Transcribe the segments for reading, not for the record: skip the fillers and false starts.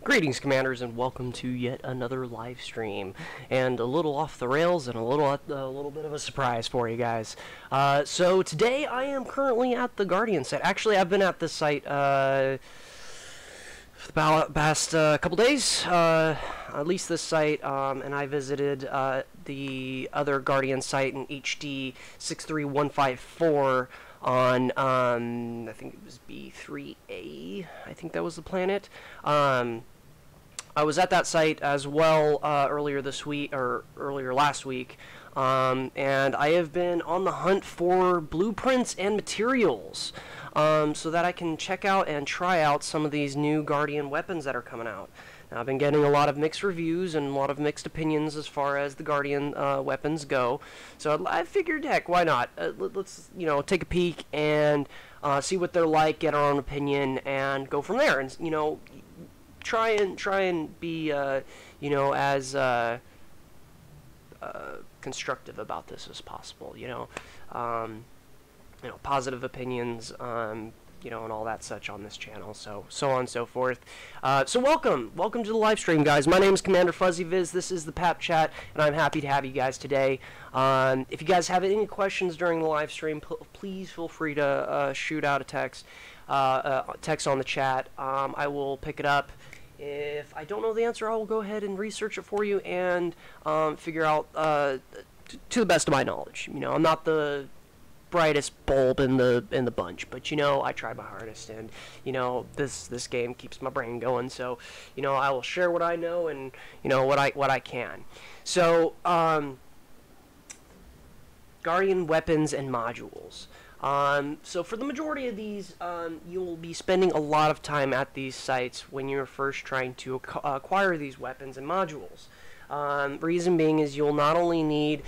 Greetings, Commanders, and welcome to yet another live stream, and a little off the rails and a little bit of a surprise for you guys. So today I am currently at the Guardian site. Actually, I've been at this site for the past couple days, at least this site, and I visited the other Guardian site in HD 63154. On, I think it was B3A, I think that was the planet. I was at that site as well earlier this week, or earlier last week, and I have been on the hunt for blueprints and materials, so that I can check out and try out some of these new Guardian weapons that are coming out. Now, I've been getting a lot of mixed reviews and a lot of mixed opinions as far as the Guardian weapons go. So I figured, heck, why not? Let's take a peek and see what they're like, get our own opinion, and go from there. And try and be as constructive about this as possible. Positive opinions. And all that such on this channel, so on and so forth. So welcome to the live stream, guys. My name is Commander Fuzzy Viz. This is the PAP chat, and I'm happy to have you guys today. If you guys have any questions during the live stream, please feel free to shoot out a text on the chat. I will pick it up. If I don't know the answer, I will go ahead and research it for you and figure out to the best of my knowledge. I'm not the brightest bulb in the bunch, but I try my hardest, and this game keeps my brain going, so I will share what I know and what I can. So Guardian weapons and modules. So for the majority of these, you'll be spending a lot of time at these sites when you're first trying to acquire these weapons and modules. Reason being is you'll not only need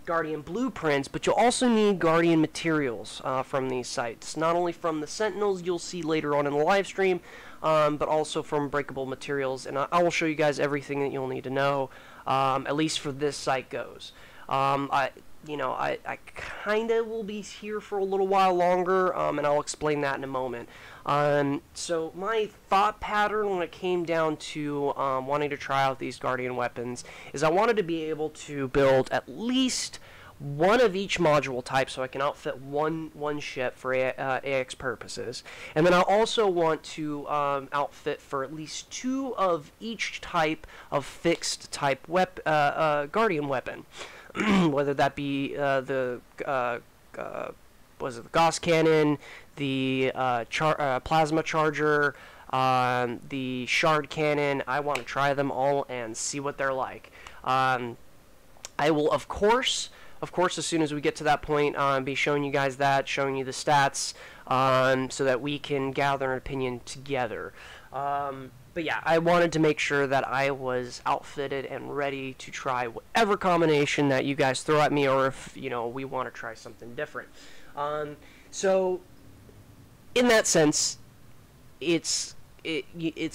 Guardian blueprints, but you'll also need Guardian materials from these sites. Not only from the Sentinels you'll see later on in the live stream, but also from breakable materials. And I will show you guys everything that you'll need to know, at least for this site goes. I kind of will be here for a little while longer, and I'll explain that in a moment. So my thought pattern when it came down to wanting to try out these Guardian weapons is I wanted to be able to build at least one of each module type so I can outfit one ship for AX purposes. And then I also want to outfit for at least two of each type of fixed type Guardian weapon. Whether that be the Gauss cannon, the plasma charger, the shard cannon. I want to try them all and see what they're like. I will, of course, as soon as we get to that point, be showing you guys that, showing you the stats, so that we can gather an opinion together. But yeah, I wanted to make sure that I was outfitted and ready to try whatever combination that you guys throw at me, or if we want to try something different. So in that sense, it's a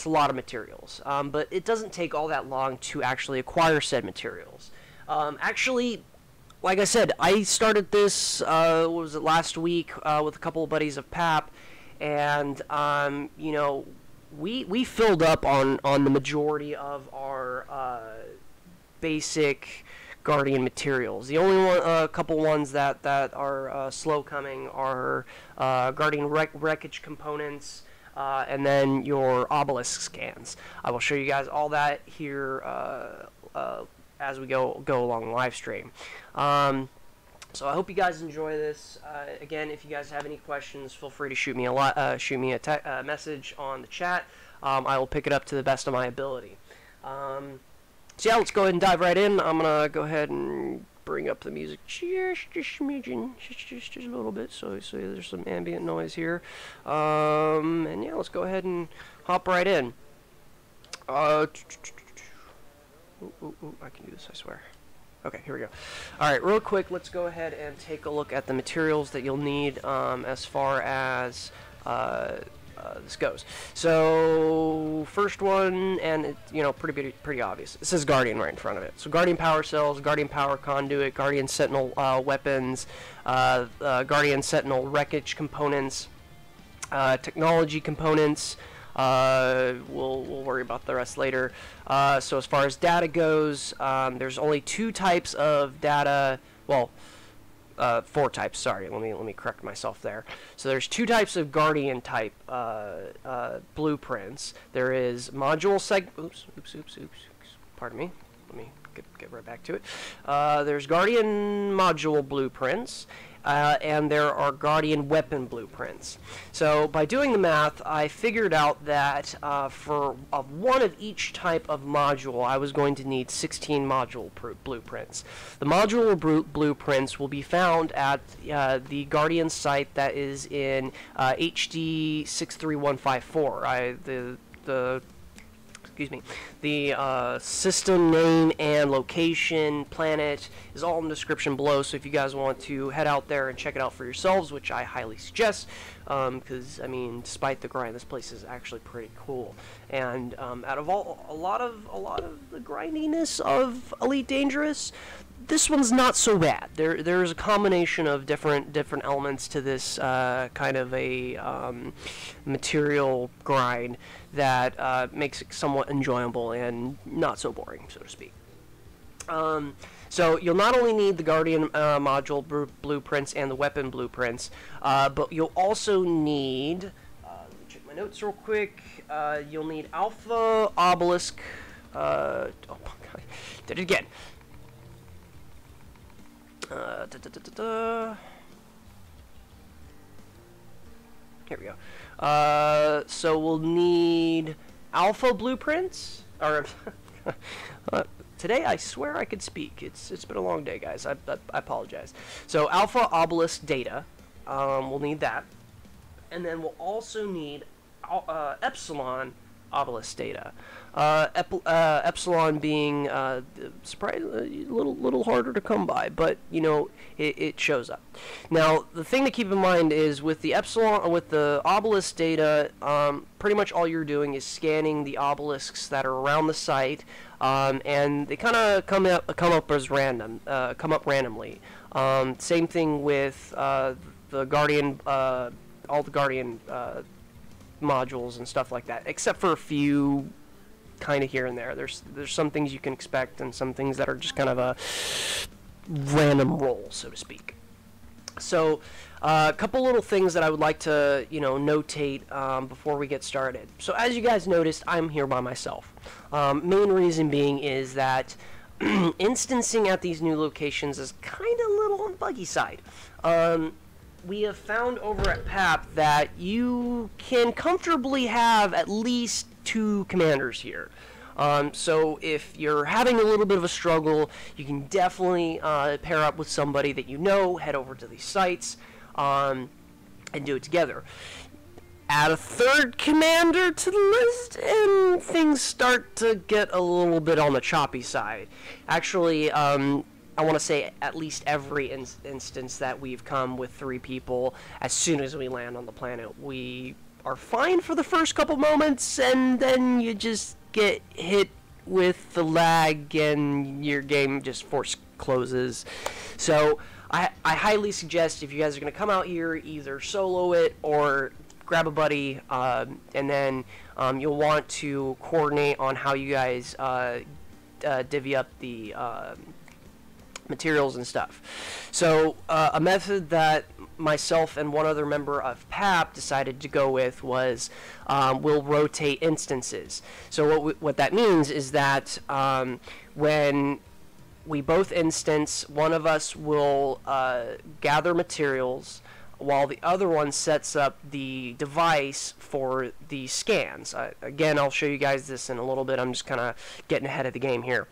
lot of materials, but it doesn't take all that long to actually acquire said materials. Actually, like I said, I started this what was it, last week with a couple of buddies of PAP, and we filled up on the majority of our basic Guardian materials. The only couple ones that are slow coming are Guardian wreckage components, and then your obelisk scans. I will show you guys all that here as we go along the live stream. So I hope you guys enjoy this. Again, if you guys have any questions, feel free to shoot me a message on the chat. I will pick it up to the best of my ability. So yeah, let's go ahead and dive right in. I'm gonna go ahead and bring up the music just a smidgen, just a little bit, so there's some ambient noise here. And yeah, let's go ahead and hop right in. I can do this, I swear. Okay, here we go. Alright, real quick, let's go ahead and take a look at the materials that you'll need as far as this goes. So, first one, and it's pretty obvious. It says Guardian right in front of it. So Guardian power cells, Guardian power conduit, Guardian Sentinel weapons, Guardian Sentinel wreckage components, technology components. We'll worry about the rest later. So as far as data goes, there's only 2 types of data. Well, 4 types. Sorry, let me correct myself there. So there's 2 types of Guardian type blueprints. There is module oops. Pardon me. Let me get right back to it. There's Guardian module blueprints. And there are Guardian weapon blueprints. So by doing the math, I figured out that for one of each type of module, I was going to need 16 module blueprints. The module blueprints will be found at the Guardian site that is in HD 63154. The system name and location, planet, is all in the description below, so if you guys want to head out there and check it out for yourselves, which I highly suggest, because, I mean, despite the grind, this place is actually pretty cool. And out of a lot of the grindiness of Elite Dangerous, this one's not so bad. There's a combination of different elements to this kind of a material grind that makes it somewhat enjoyable and not so boring, so to speak. So you'll not only need the Guardian module blueprints and the weapon blueprints, but you'll also need, let me check my notes real quick, you'll need Alpha Obelisk, oh my god, did it again. Here we go. So we'll need Alpha blueprints, or today I swear I could speak. It's been a long day, guys. I apologize. So Alpha Obelisk data, we'll need that, and then we'll also need Epsilon Obelisk data. Epsilon being surprisingly a little harder to come by, but you know it shows up. Now the thing to keep in mind is with the obelisk data, pretty much all you're doing is scanning the obelisks that are around the site, and they kind of come up randomly. Same thing with the Guardian, all the Guardian modules and stuff like that, except for a few kind of here and there. There's some things you can expect and some things that are just kind of a random roll, so to speak. So a couple little things that I would like to notate before we get started. So as you guys noticed, I'm here by myself. Main reason being is that instancing at these new locations is kind of a little on the buggy side. We have found over at PAP that you can comfortably have at least 2 commanders here. So if you're having a little bit of a struggle, you can definitely pair up with somebody that you know, head over to these sites, and do it together. Add a 3rd commander to the list, and things start to get a little bit on the choppy side. Actually, I want to say at least every instance that we've come with 3 people, as soon as we land on the planet, we are fine for the first couple moments, and then you just get hit with the lag and your game just force closes. So I highly suggest, if you guys are going to come out here, either solo it or grab a buddy, and then you'll want to coordinate on how you guys divvy up the materials and stuff. So a method that myself and one other member of PAP decided to go with was we'll rotate instances. So what that means is that when we both instance, one of us will gather materials while the other one sets up the device for the scans. Again, I'll show you guys this in a little bit. I'm just kind of getting ahead of the game here.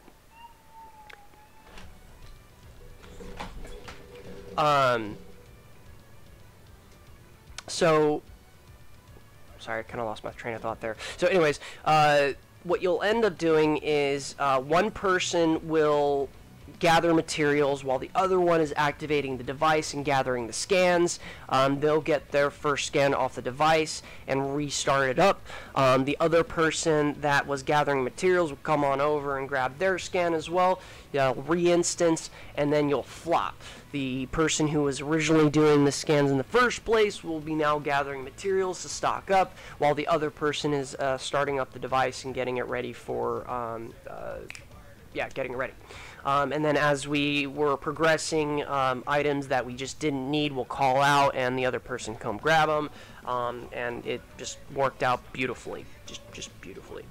So, sorry, I kind of lost my train of thought there. So anyways, what you'll end up doing is one person will gather materials while the other one is activating the device and gathering the scans. They'll get their first scan off the device and restart it up. The other person that was gathering materials will come on over and grab their scan as well. Re-instance, and then you'll flop. The person who was originally doing the scans in the first place will be now gathering materials to stock up, while the other person is starting up the device and getting it ready for, getting it ready. And then as we were progressing, items that we just didn't need will call out, and the other person come grab them, and it just worked out beautifully, just beautifully.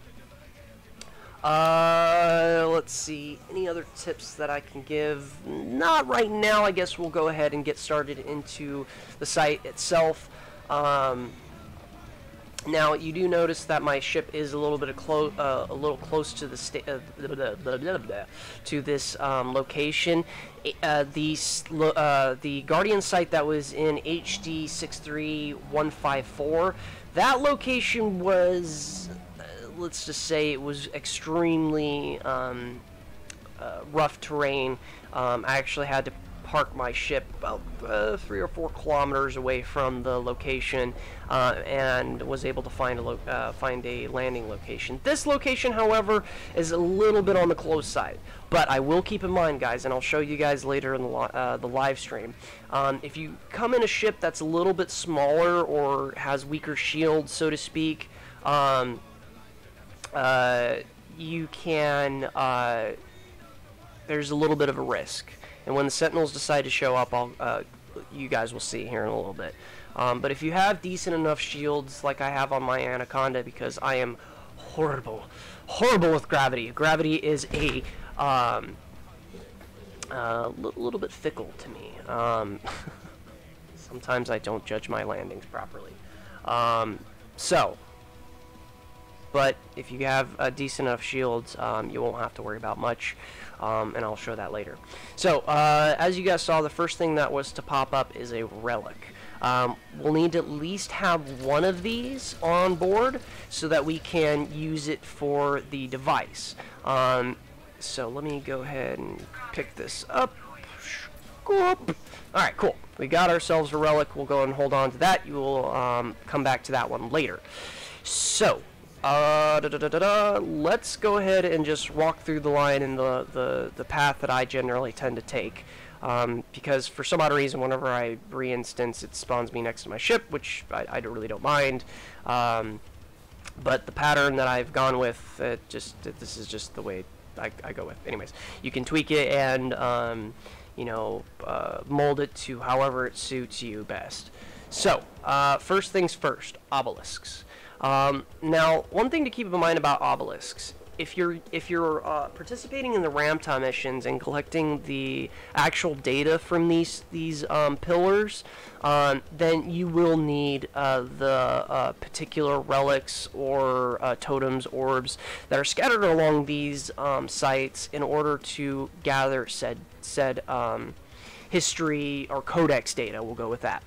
Let's see, any other tips that I can give? Not right now. I guess we'll go ahead and get started into the site itself. Now you do notice that my ship is a little bit close to the to this location. The Guardian site that was in HD 63154, that location was, let's just say, it was extremely rough terrain. I actually had to park my ship about 3 or 4 kilometers away from the location, and was able to find a landing location. This location, however, is a little bit on the close side, but I will keep in mind, guys, and I'll show you guys later in the live stream. If you come in a ship that's a little bit smaller or has weaker shields, so to speak, you can, there's a little bit of a risk. And when the Sentinels decide to show up, you guys will see here in a little bit. But if you have decent enough shields, like I have on my Anaconda, because I am horrible with gravity. Gravity is a little bit fickle to me. Sometimes I don't judge my landings properly. But if you have decent enough shields, you won't have to worry about much, and I'll show that later. So, as you guys saw, the first thing that was to pop up is a relic. We'll need to at least have one of these on board so that we can use it for the device. So let me go ahead and pick this up. Alright, cool. We got ourselves a relic. We'll go and hold on to that. You will come back to that one later. So, let's go ahead and just walk through the line in the path that I generally tend to take. Because for some odd reason, whenever I re-instance, it spawns me next to my ship, which I really don't mind. But the pattern that I've gone with, this is just the way I go with. Anyways, you can tweak it and, mold it to however it suits you best. So, first things first, obelisks. Now, one thing to keep in mind about obelisks, if you're participating in the Ramta missions and collecting the actual data from these pillars, then you will need the particular relics or totems, orbs that are scattered along these sites in order to gather said history or codex data. We'll go with that.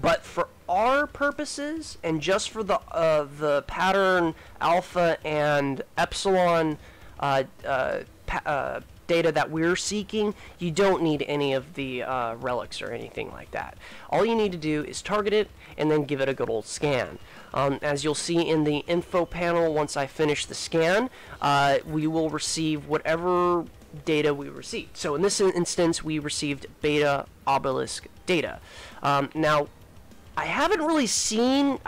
But for our purposes, and just for the pattern alpha and epsilon data that we're seeking, you don't need any of the relics or anything like that. All you need to do is target it and then give it a good old scan. As you'll see in the info panel, once I finish the scan, we will receive whatever data we received. So in this instance, we received beta obelisk data. Now, I haven't really seen,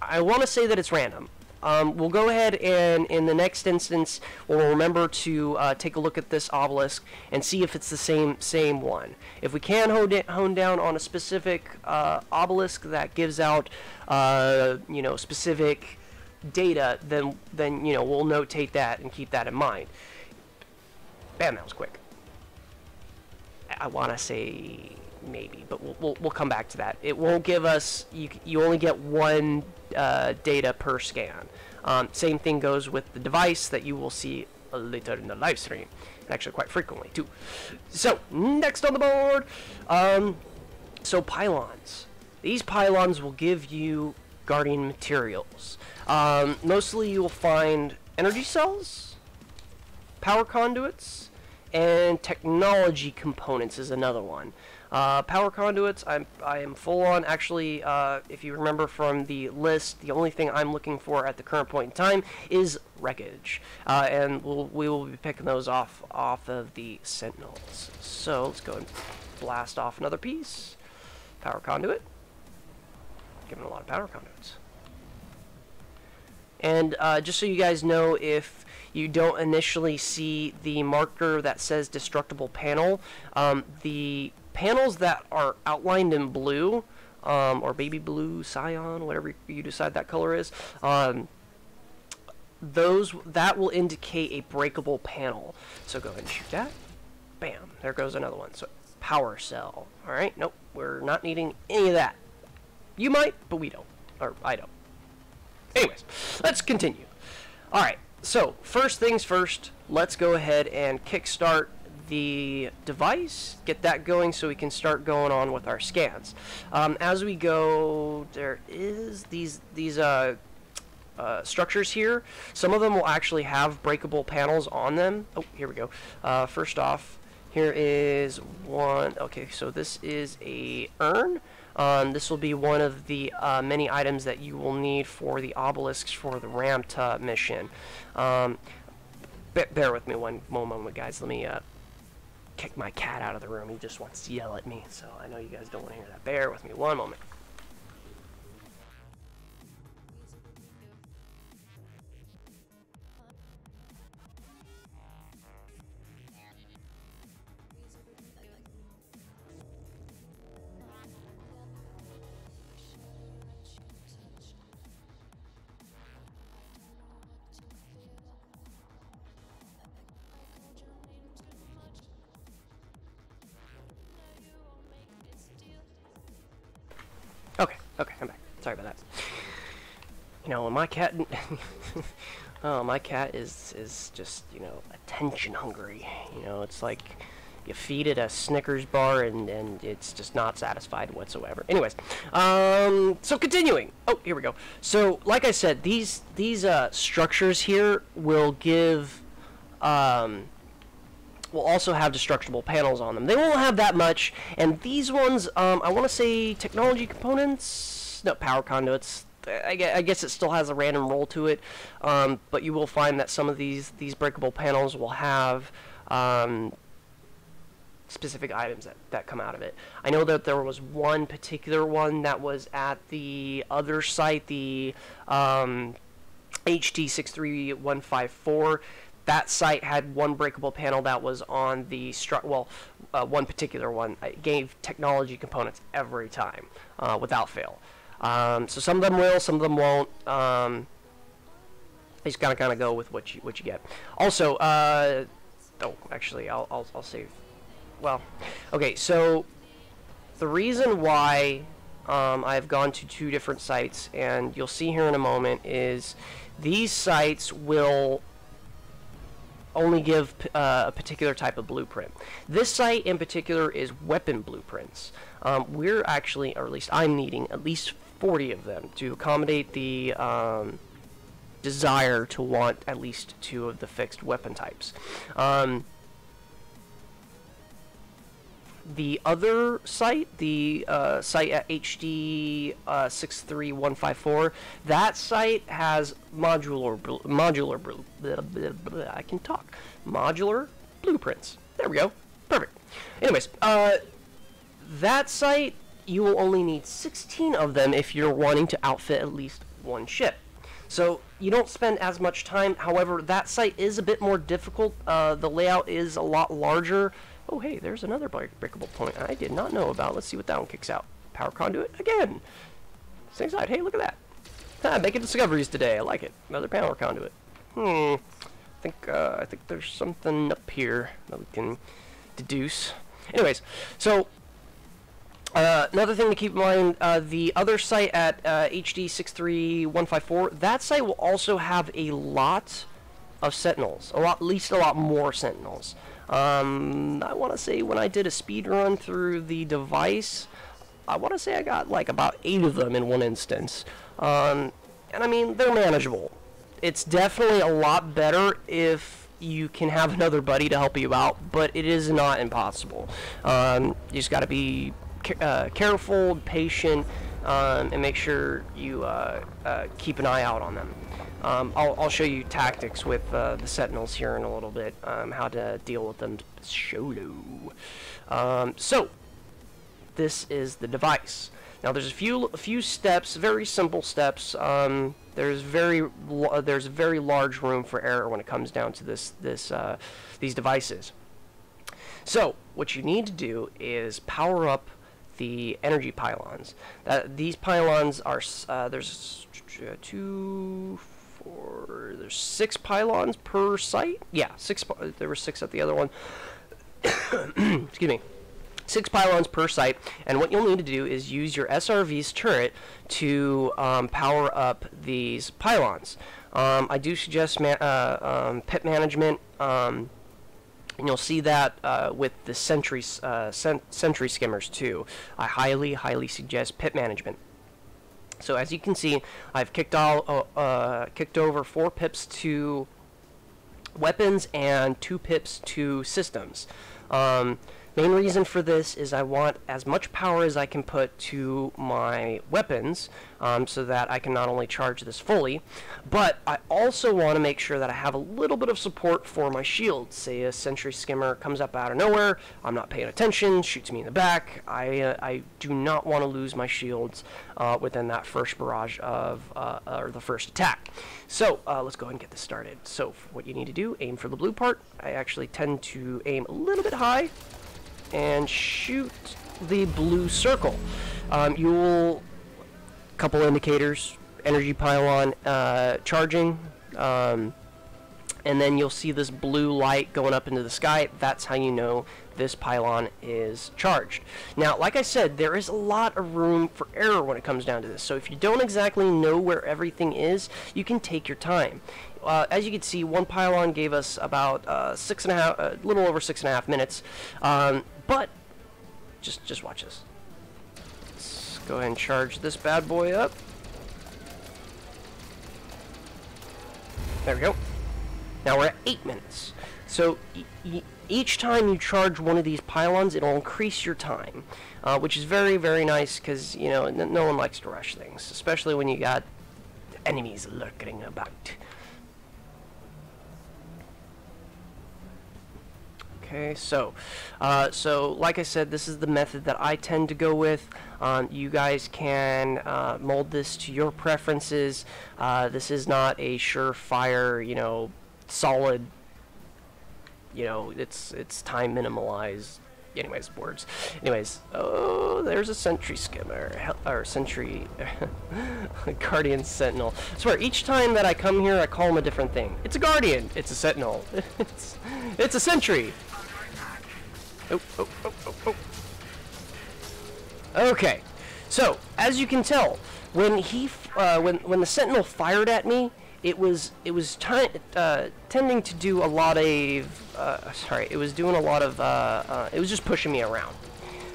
I want to say that it's random. We'll go ahead and in the next instance, we'll remember to take a look at this obelisk and see if it's the same one. If we can hone down on a specific obelisk that gives out, specific data, then we'll notate that and keep that in mind. Bam, that was quick. I want to say maybe, but we'll come back to that. It won't give us, you only get one data per scan. Same thing goes with the device that you will see later in the live stream, and actually quite frequently too. So next on the board, so pylons. These pylons will give you Guardian materials. Mostly you will find energy cells, power conduits, and technology components is another one. Power conduits, I am full on. Actually, if you remember from the list, the only thing I'm looking for at the current point in time is wreckage, and we will be picking those off of the Sentinels. So let's go and blast off another piece. Power conduit. Giving a lot of power conduits. And just so you guys know, if you don't initially see the marker that says destructible panel, the panels that are outlined in blue, or baby blue, cyan, whatever you decide that color is, that will indicate a breakable panel. So go ahead and shoot that. Bam, there goes another one. So power cell. All right, nope, we're not needing any of that. You might, but we don't, or I don't. Anyways, let's continue. All right, so first things first, let's go ahead and kickstart the device, get that going so we can start going on with our scans. As we go, there is these structures here. Some of them will actually have breakable panels on them. Oh, here we go. First off, here is one. Okay, so this is a urn. This will be one of the many items that you will need for the obelisks for the Ramta mission. Bear with me one moment, guys. Let me kick my cat out of the room. He just wants to yell at me, so I know you guys don't want to hear that. Bear with me one moment. Okay, I'm back. Sorry about that. You know, my cat... oh, my cat is just, you know, attention hungry. You know, it's like you feed it a Snickers bar and it's just not satisfied whatsoever. Anyways, so continuing. Oh, here we go. So, like I said, these structures here will give... will also have destructible panels on them. They won't have that much, and these ones, I want to say technology components, no, power conduits. I guess it still has a random roll to it, but you will find that some of these breakable panels will have specific items that come out of it. I know that there was one particular one that was at the other site, the HD63154. That site had one breakable panel that was on the one particular one. It gave technology components every time, without fail. So some of them will, some of them won't. You just gotta kind of go with what you get. Also, oh, actually, I'll save. Well, okay. So the reason why I've gone to 2 different sites, and you'll see here in a moment, is these sites will only give a particular type of blueprint. This site in particular is weapon blueprints. We're actually, or at least I'm needing at least 40 of them to accommodate the desire to want at least 2 of the fixed weapon types. The other site, the site at HD 63154, that site has modular blueprints. There we go. Perfect. Anyways, that site, you will only need 16 of them if you're wanting to outfit at least 1 ship. So you don't spend as much time. However, that site is a bit more difficult. The layout is a lot larger. Oh, hey, there's another breakable point I did not know about. Let's see what that one kicks out. Power conduit again. Same side. Hey, look at that. Ah, making discoveries today. I like it. Another power conduit. I think there's something up here that we can deduce. Anyways, so another thing to keep in mind, the other site at HD 63154, that site will also have a lot of sentinels. At least a lot more sentinels. I want to say when I did a speed run through the device, I want to say I got like about 8 of them in one instance. And I mean, they're manageable. It's definitely a lot better if you can have another buddy to help you out, but it is not impossible. You just got to be careful, patient, and make sure you keep an eye out on them. I'll show you tactics with the Sentinels here in a little bit, how to deal with them solo. So, this is the device. Now, there's a few steps, very simple steps. There's a very large room for error when it comes down to these devices. So, what you need to do is power up the energy pylons. These pylons are there's 6 pylons per site. Yeah, 6. There were 6 at the other one. Excuse me. 6 pylons per site, and what you'll need to do is use your SRV's turret to power up these pylons. I do suggest pit management, and you'll see that with the sentry skimmers too. I highly suggest pit management. So as you can see, I've kicked over 4 pips to weapons and 2 pips to systems. Main reason for this is I want as much power as I can put to my weapons, so that I can not only charge this fully, but I also want to make sure that I have a little bit of support for my shields. Say a sentry skimmer comes up out of nowhere, I'm not paying attention, shoots me in the back. I do not want to lose my shields within that first barrage of or the first attack. So let's go ahead and get this started. So what you need to do, aim for the blue part. I actually tend to aim a little bit high and shoot the blue circle. You'll couple indicators, energy pylon charging, and then you'll see this blue light going up into the sky. That's how you know this pylon is charged. Now, like I said, there is a lot of room for error when it comes down to this. So if you don't exactly know where everything is, you can take your time. As you can see, one pylon gave us about a little over 6.5 minutes. But just watch this. Let's go ahead and charge this bad boy up. There we go. Now we're at 8 minutes. So each time you charge one of these pylons, it'll increase your time, which is very nice because, you know, no one likes to rush things, especially when you got enemies lurking about. Okay, so like I said, this is the method that I tend to go with. You guys can mold this to your preferences. This is not a surefire, you know, solid, you know, it's time minimalized. Anyways, words. Anyways, oh, there's a sentry skimmer, or sentry guardian sentinel. I swear, each time that I come here, I call him a different thing. It's a guardian. It's a sentinel. It's a sentry. Oh. Okay, so as you can tell, when when the sentinel fired at me, it was tending to do a lot of it was doing a lot of it was just pushing me around.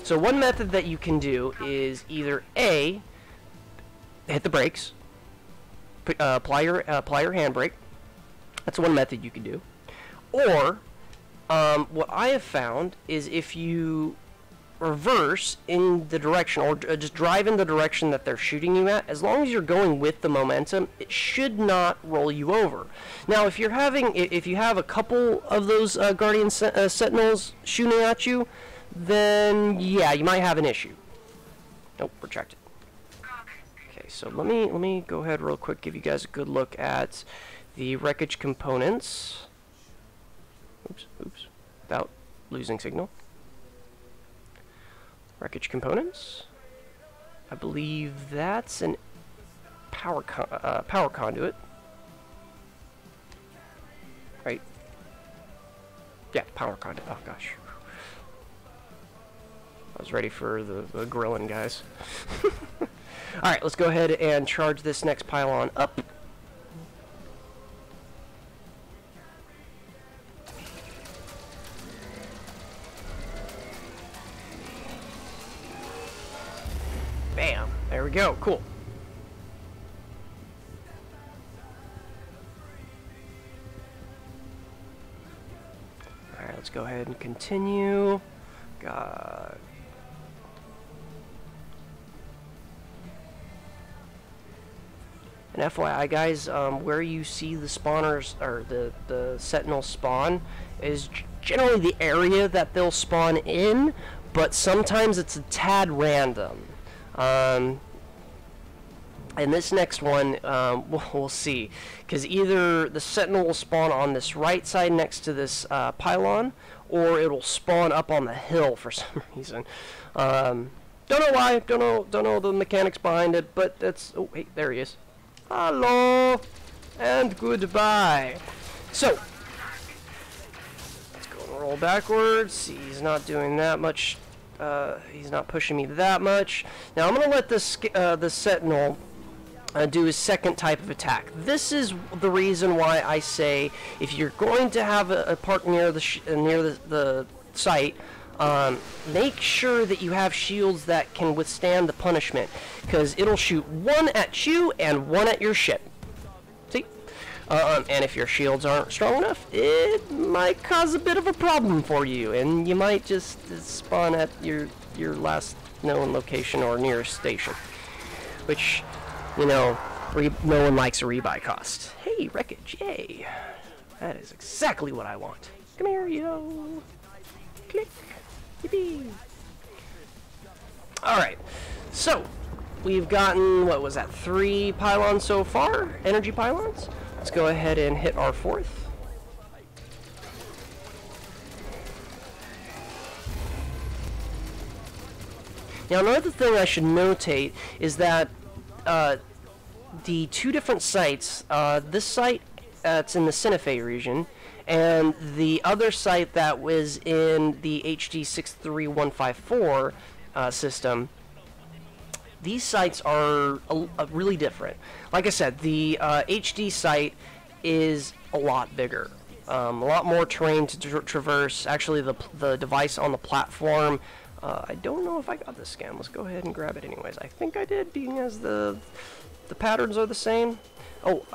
So one method that you can do is either A, hit the brakes, apply your handbrake. That's one method you can do, or what I have found is if you reverse in the direction, or just drive in the direction that they're shooting you at, as long as you're going with the momentum, it should not roll you over. Now, if you have a couple of those Guardian Sentinels shooting at you, then yeah, you might have an issue. Nope, retracted. Okay, so let me go ahead real quick, give you guys a good look at the wreckage components. Oops, without losing signal. Wreckage components. I believe that's an power conduit. Right? Yeah, power conduit. Oh gosh. I was ready for the grilling, guys. Alright, let's go ahead and charge this next pylon up. Bam! There we go. Cool. go ahead and continue. God. And FYI, guys, where you see the spawners, or the sentinels spawn, is generally the area that they'll spawn in, but sometimes it's a tad random. And this next one, we'll see, because either the sentinel will spawn on this right side next to this pylon, or it'll spawn up on the hill for some reason. Don't know why, don't know the mechanics behind it, but that's, oh, hey, there he is. Hello, and goodbye. So, let's go and roll backwards. He's not doing that much, he's not pushing me that much. Now I'm going to let this, the sentinel do his second type of attack. This is the reason why I say if you're going to have a park near the site, make sure that you have shields that can withstand the punishment, because it'll shoot one at you and one at your ship. See? And if your shields aren't strong enough, it might cause a bit of a problem for you, and you might just spawn at your last known location or nearest station, which, you know, no one likes a rebuy cost. Hey, wreckage, yay! That is exactly what I want. Come here, yo! Click! Yippee! Alright, so, we've gotten, what was that, 3 pylons so far? Energy pylons? Let's go ahead and hit our 4th. Now, another thing I should notate is that the 2 different sites, this site, it's in the Synuefe region, and the other site that was in the HD 63154 system, these sites are really different. Like I said, the HD site is a lot bigger, a lot more terrain to traverse. Actually, the device on the platform, I don't know if I got this scan. Let's go ahead and grab it anyways. I think I did, being as the patterns are the same. Oh,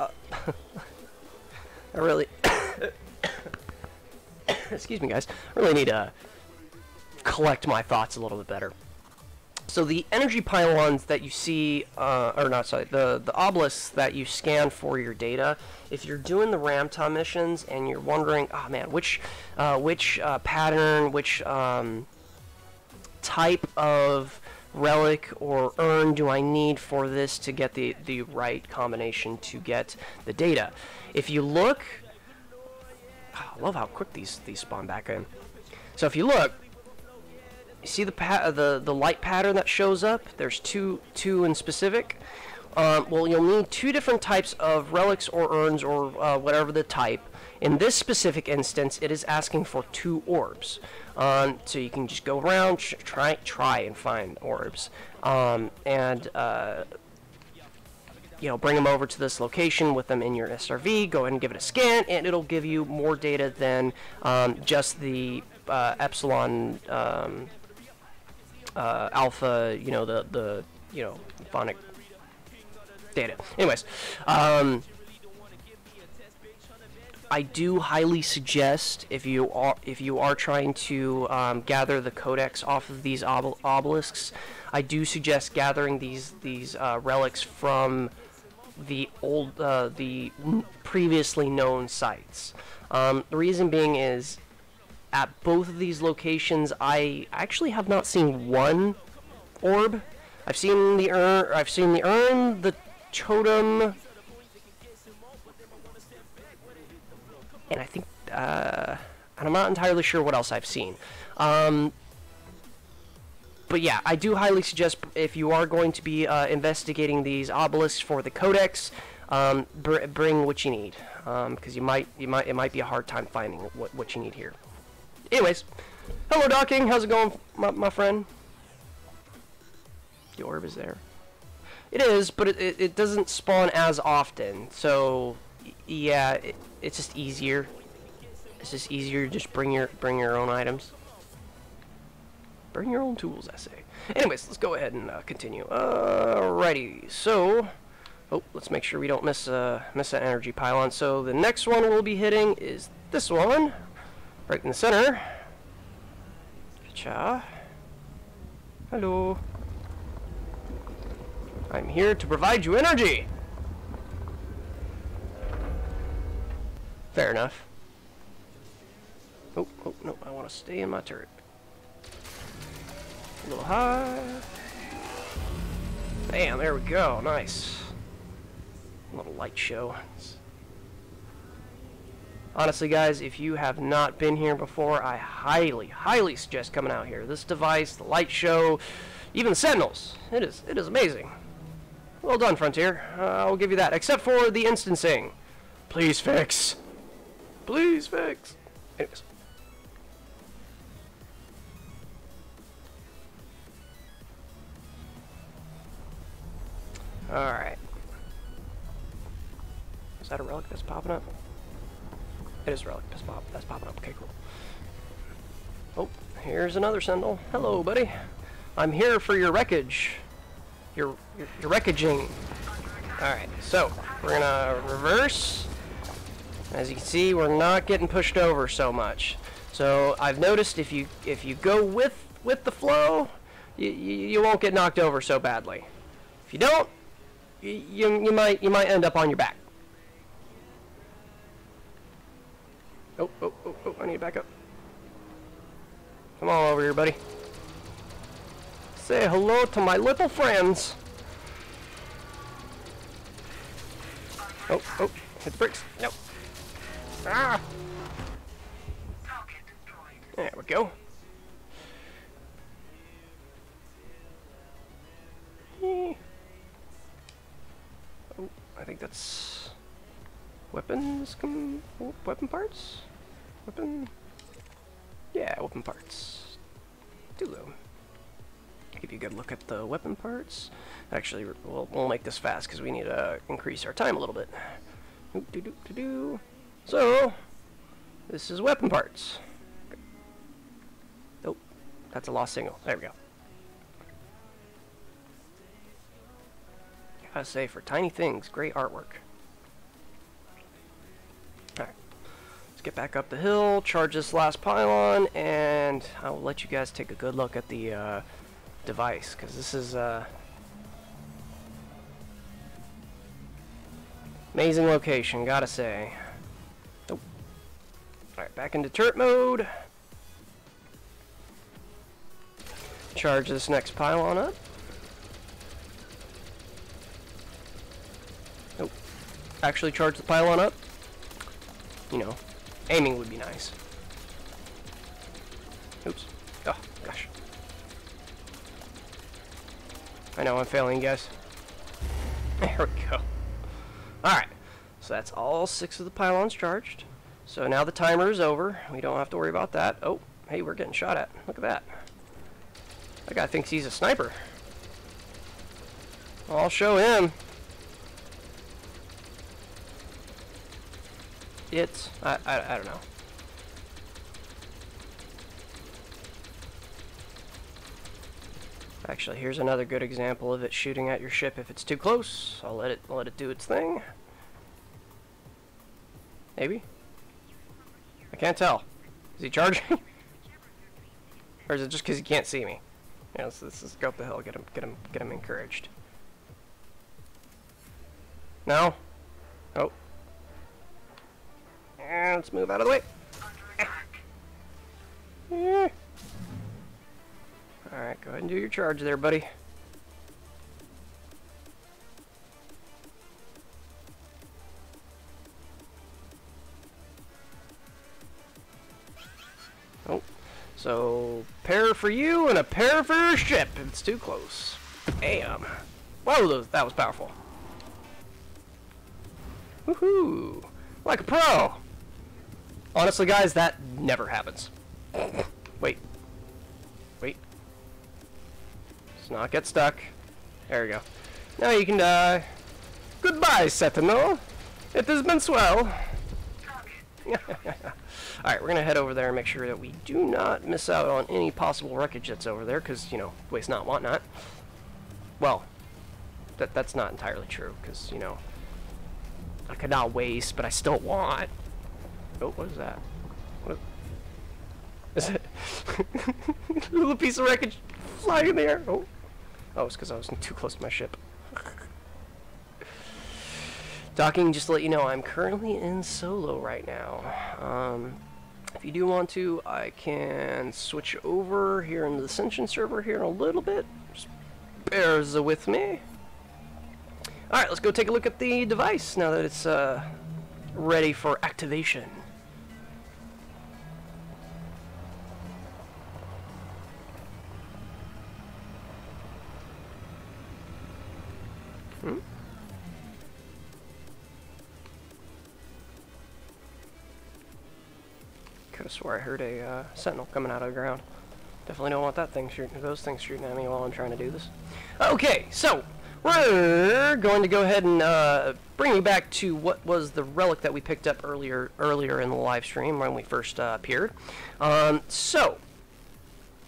I really... Excuse me, guys. I really need to collect my thoughts a little bit better. So the energy pylons that you see, or not, sorry, the obelisks that you scan for your data, if you're doing the Ramta missions and you're wondering, oh man, which pattern, which type of relic or urn do I need for this to get the right combination to get the data? If you look, oh, I love how quick these spawn back in. So if you look, you see the light pattern that shows up. There's two in specific. Well, you'll need 2 different types of relics or urns or whatever the type. In this specific instance, it is asking for 2 orbs. So you can just go around, try and find orbs, and you know, bring them over to this location with them in your SRV. Go ahead and give it a scan, and it'll give you more data than just the epsilon alpha. You know, the phonic data. Anyways, I do highly suggest, if you are trying to gather the codex off of these obelisks, I do suggest gathering these relics from the previously known sites. The reason being is, at both of these locations, I actually have not seen one orb. I've seen the urn, the totem, and I think, and I'm not entirely sure what else I've seen. But yeah, I do highly suggest, if you are going to be investigating these obelisks for the codex, bring what you need, because it might be a hard time finding what you need here. Anyways, hello Docking, how's it going, my friend? The orb is there. It is, but it doesn't spawn as often, so yeah, it's just easier. It's just easier to just bring your own items. Bring your own tools, I say. Anyways, let's go ahead and continue. Alrighty, so, oh, let's make sure we don't miss that energy pylon. So the next one we'll be hitting is this one. Right in the center. Cha. Hello. I'm here to provide you energy. Fair enough. Oh, no, I want to stay in my turret. A little high. Bam, there we go, nice. A little light show. Honestly, guys, if you have not been here before, I highly suggest coming out here. This device, the light show, even the Sentinels, it is amazing. Well done, Frontier. I'll give you that, except for the instancing. Please fix. Please fix. Anyways. Alright. Is that a relic that's popping up? It is a relic that's popping up. Okay, cool. Oh, here's another Sentinel. Hello, buddy. I'm here for your wreckage. Your wreckaging. Alright, so we're gonna reverse. As you can see, we're not getting pushed over so much. So I've noticed if you go with the flow, you won't get knocked over so badly. If you don't, you might end up on your back. Oh, I need to back up. Come on over here, buddy. Say hello to my little friends. Oh, hit the bricks. Nope. Ah! There we go. Oh, I think that's weapons. Weapon parts. Yeah, weapon parts. Dulu. Give you a good look at the weapon parts. Actually, we'll make this fast because we need to increase our time a little bit. So, this is weapon parts. Nope, that's a lost signal. There we go. Gotta say, for tiny things, great artwork. Alright, let's get back up the hill, charge this last pylon, and I'll let you guys take a good look at the device, because this is amazing location, gotta say. Nope. Alright, back into turret mode. Charge this next pylon up. Nope. Actually charge the pylon up. You know, aiming would be nice. Oops. Oh, gosh. I know I'm failing, guys. There we go. Alright. So that's all 6 of the pylons charged. So now the timer is over. We don't have to worry about that. Oh, hey, we're getting shot at. Look at that. That guy thinks he's a sniper. I'll show him. It's... I don't know. Actually, here's another good example of it shooting at your ship if it's too close. I'll let it do its thing. Maybe? I can't tell. Is he charging? Or is it just because he can't see me? Yeah, let's go up the hill, get him encouraged. No? Oh. And let's move out of the way. Yeah. Alright, go ahead and do your charge there, buddy. Oh. So, pair for you and a pair for your ship. It's too close. Bam. Whoa, that was powerful. Woohoo. Like a pro. Honestly, guys, that never happens. Wait. Let's not get stuck. There we go. Now you can die. Goodbye, Sentinel. It has been swell. Alright, we're going to head over there and make sure that we do not miss out on any possible wreckage that's over there, because, you know, waste not, want not. Well, that's not entirely true, because, you know, I could not waste, but I still want. Oh, what is that? What? Little piece of wreckage flying in the air. Oh, it's because I was too close to my ship. Docking, just to let you know, I'm currently in solo right now. If you do want to, I can switch over here into the Ascension server here in a little bit. Just bears with me. Alright, let's go take a look at the device now that it's ready for activation. Could have swore I heard a sentinel coming out of the ground. Definitely don't want that thing shooting, those things shooting at me while I'm trying to do this. Okay, so we're going to go ahead and bring you back to what was the relic that we picked up earlier in the live stream when we first appeared. So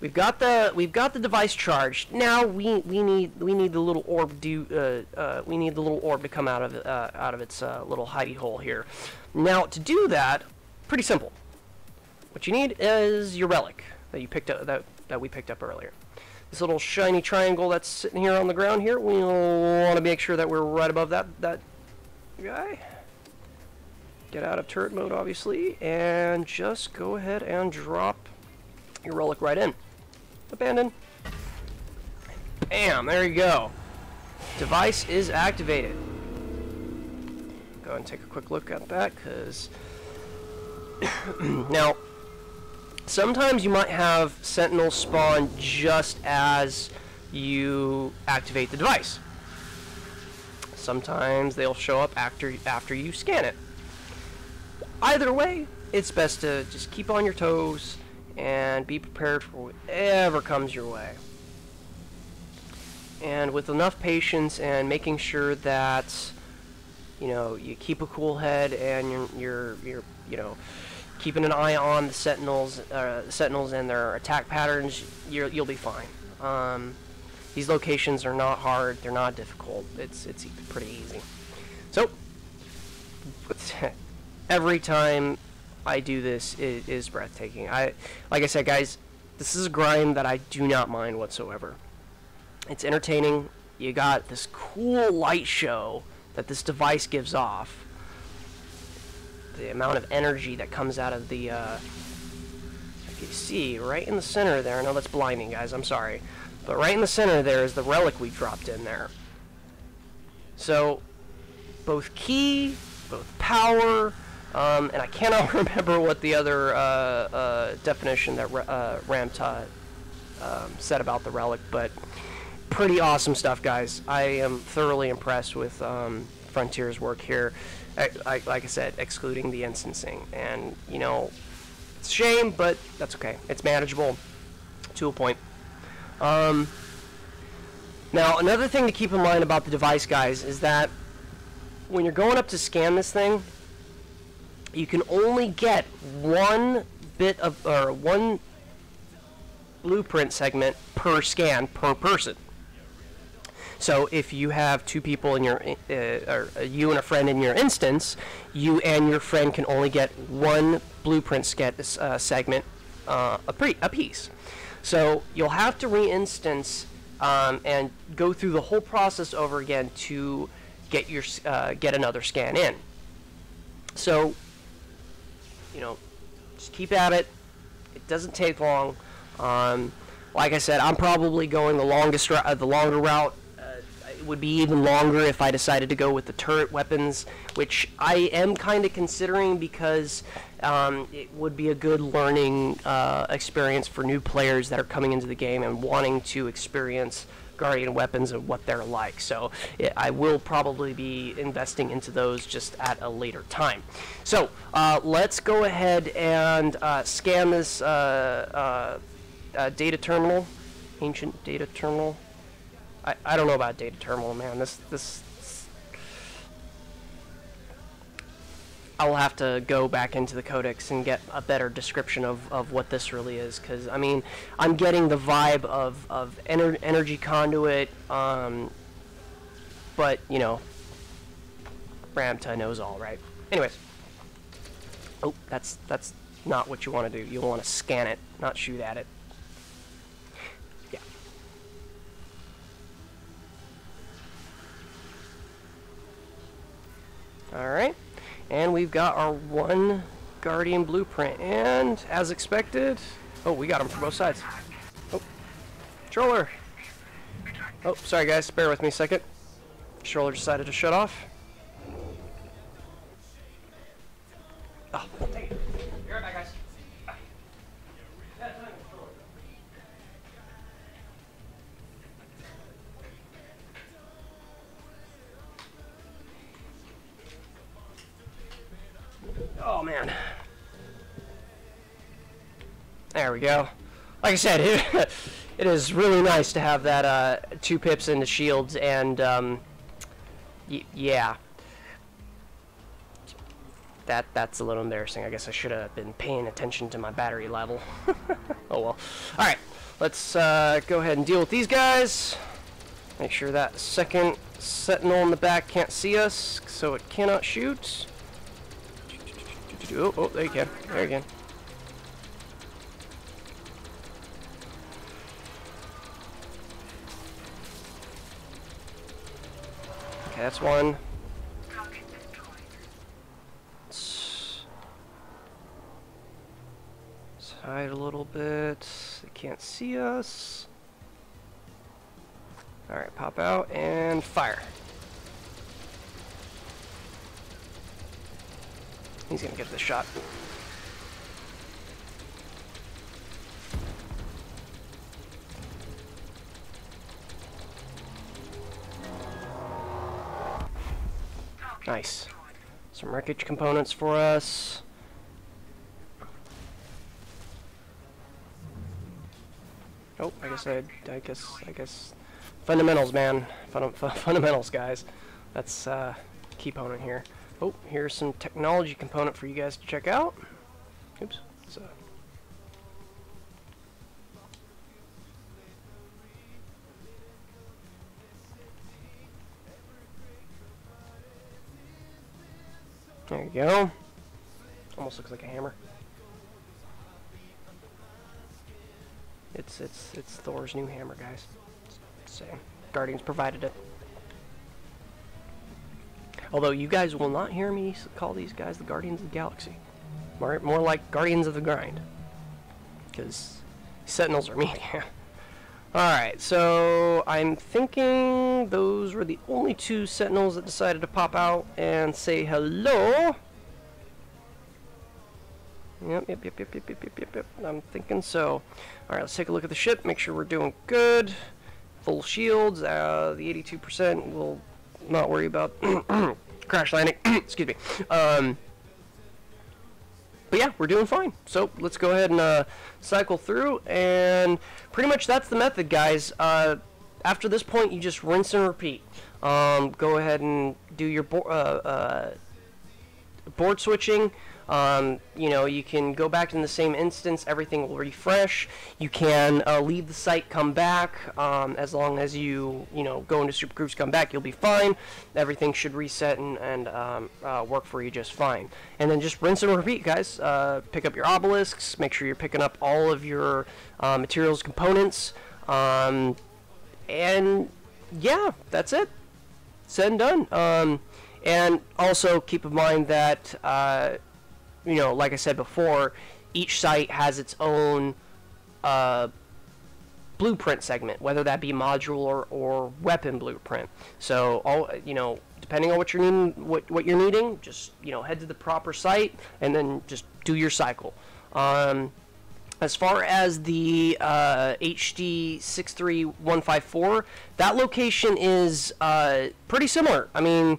we've got the device charged. Now we need the little orb to come out of its little hidey hole here. Now to do that, pretty simple. What you need is your relic that you picked up that we picked up earlier. This little shiny triangle that's sitting here on the ground here. We'll want to make sure that we're right above that guy. Get out of turret mode, obviously, and just go ahead and drop your relic right in. Abandon. Bam! There you go. Device is activated. Go ahead and take a quick look at that, because now, sometimes you might have sentinels spawn just as you activate the device. Sometimes they'll show up after you scan it. Either way, it's best to just keep on your toes and be prepared for whatever comes your way. And with enough patience and making sure that you keep a cool head and you're keeping an eye on the sentinels and their attack patterns, you'll be fine. These locations are not hard, they're not difficult. It's pretty easy. So every time I do this, it is breathtaking. Like I said, guys, this is a grind that I do not mind whatsoever. It's entertaining. You got this cool light show that this device gives off. The amount of energy that comes out of the, if you see, right in the center there, I know that's blinding, guys, I'm sorry, but right in the center there is the relic we dropped in there. So, both ki, both power, and I cannot remember what the other definition that Ramta said about the relic, but pretty awesome stuff, guys. I am thoroughly impressed with Frontier's work here. Like I said, excluding the instancing, and it's a shame, but that's okay. It's manageable to a point. Now, another thing to keep in mind about the device, guys, is that when you're going up to scan this thing, you can only get one blueprint segment per scan per person. So if you have two people in your, or you and a friend in your instance, you and your friend can only get one blueprint segment a piece. So you'll have to re-instance and go through the whole process over again to get your get another scan in. So just keep at it. It doesn't take long. Like I said, I'm probably going the longer route. It would be even longer if I decided to go with the turret weapons, which I am kind of considering because it would be a good learning experience for new players that are coming into the game and wanting to experience Guardian weapons and what they're like. So I will probably be investing into those just at a later time. So let's go ahead and scan this data terminal, ancient data terminal. I don't know about data terminal, man. This I will have to go back into the codex and get a better description of what this really is, because I mean, I'm getting the vibe of energy conduit, but Ramta knows all, right? Anyways, oh, that's not what you want to do. You want to scan it, not shoot at it. Alright. And we've got our one Guardian blueprint. And, as expected... Oh, we got them from both sides. Oh. Controller! Oh, sorry guys. Bear with me a second. Controller decided to shut off. Oh, dang it. Be right back, guys. Oh man. There we go. Like I said, it is really nice to have that 2 pips into shields, and yeah. That's a little embarrassing. I guess I should have been paying attention to my battery level. Oh well. Alright, let's go ahead and deal with these guys. Make sure that second sentinel in the back can't see us, so it cannot shoot. Oh, there you can. There you can. Okay, that's one. Hide a little bit. They can't see us. Alright, pop out and fire. He's gonna get this shot. Nice. Some wreckage components for us. Oh, I guess fundamentals, man. Fundamentals, guys. That's key component here. Oh, here's some technology component for you guys to check out. Oops. So. There you go. Almost looks like a hammer. It's Thor's new hammer, guys. Same. Guardians provided it. Although you guys will not hear me call these guys the Guardians of the Galaxy. More like Guardians of the Grind. Because Sentinels are media. Alright, so I'm thinking those were the only 2 Sentinels that decided to pop out and say hello. Yep. I'm thinking so. Alright, let's take a look at the ship, make sure we're doing good. Full shields, the 82% we'll not worry about crash landing. Excuse me. But yeah, we're doing fine. So let's go ahead and cycle through, and pretty much that's the method, guys. After this point, you just rinse and repeat. Go ahead and do your board switching. You know, you can go back in the same instance, everything will refresh. You can leave the site, come back, as long as you know, go into supergroups, come back, you'll be fine. Everything should reset and work for you just fine. And then just rinse and repeat, guys. Pick up your obelisks, make sure you're picking up all of your materials, components, and yeah, that's it. Said and done. And also keep in mind that you know, like I said before, each site has its own blueprint segment, whether that be module or weapon blueprint. So, all, you know, depending on what you're needing, what you're needing, just, you know, head to the proper site and then just do your cycle. As far as the HD 63154, that location is pretty similar. I mean,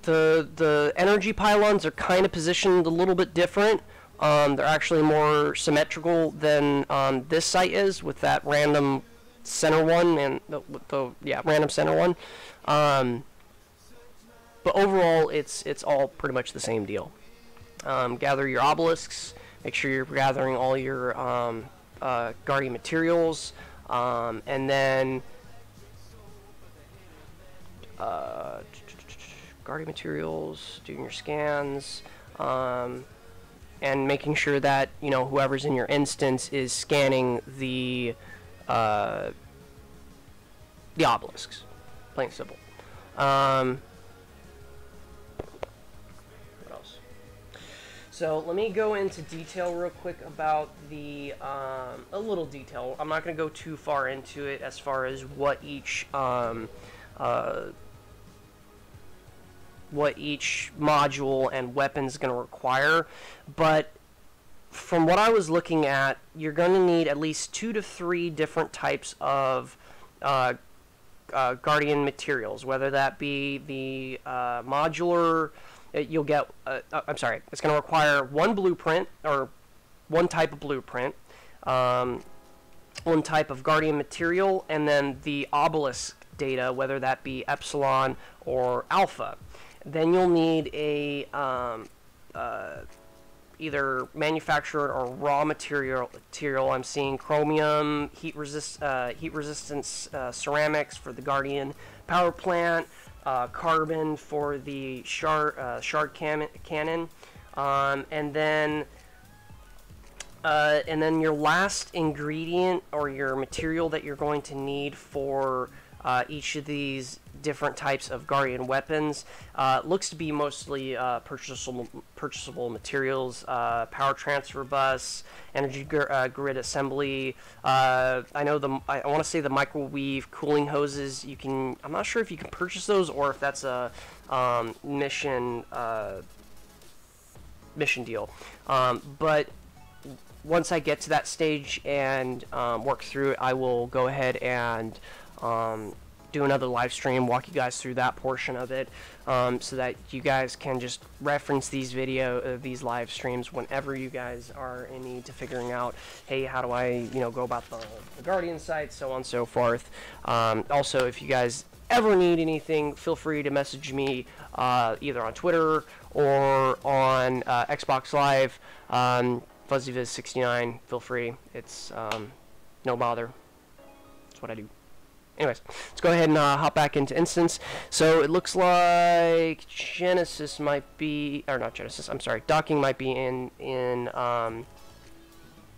the energy pylons are kind of positioned a little bit different. They're actually more symmetrical than this site is, with that random center one and the random center one. But overall, it's all pretty much the same deal. Gather your obelisks. Make sure you're gathering all your guardian materials, and then guardian materials, doing your scans, and making sure that, you know, whoever's in your instance is scanning the obelisks. Plain and simple. What else? So let me go into detail real quick about the, a little detail. I'm not going to go too far into it as far as what each module and weapon is going to require, but from what I was looking at, you're going to need at least 2 to 3 different types of Guardian materials, whether that be the modular. You'll get. I'm sorry. It's going to require one blueprint or one type of blueprint, one type of Guardian material, and then the obelisk data, whether that be epsilon or alpha. Then you'll need a either manufactured or raw material. I'm seeing chromium, heat resistance ceramics for the Guardian power plant, carbon for the shard cannon, and then your last ingredient or your material that you're going to need for each of these different types of Guardian weapons looks to be mostly purchasable materials, power transfer bus, energy grid assembly. I want to say the microwave cooling hoses. I'm not sure if you can purchase those or if that's a mission deal. But once I get to that stage and work through it, I will go ahead and do another live stream, walk you guys through that portion of it, so that you guys can just reference these live streams whenever you guys are in need to figuring out, hey, how do I go about the Guardian site, so on and so forth. Also, if you guys ever need anything, feel free to message me either on Twitter or on Xbox Live. FuzzyViz69, feel free. It's no bother. That's what I do. Anyways, let's go ahead and hop back into instance. So it looks like Genesis might be, or not Genesis, I'm sorry, Docking might be in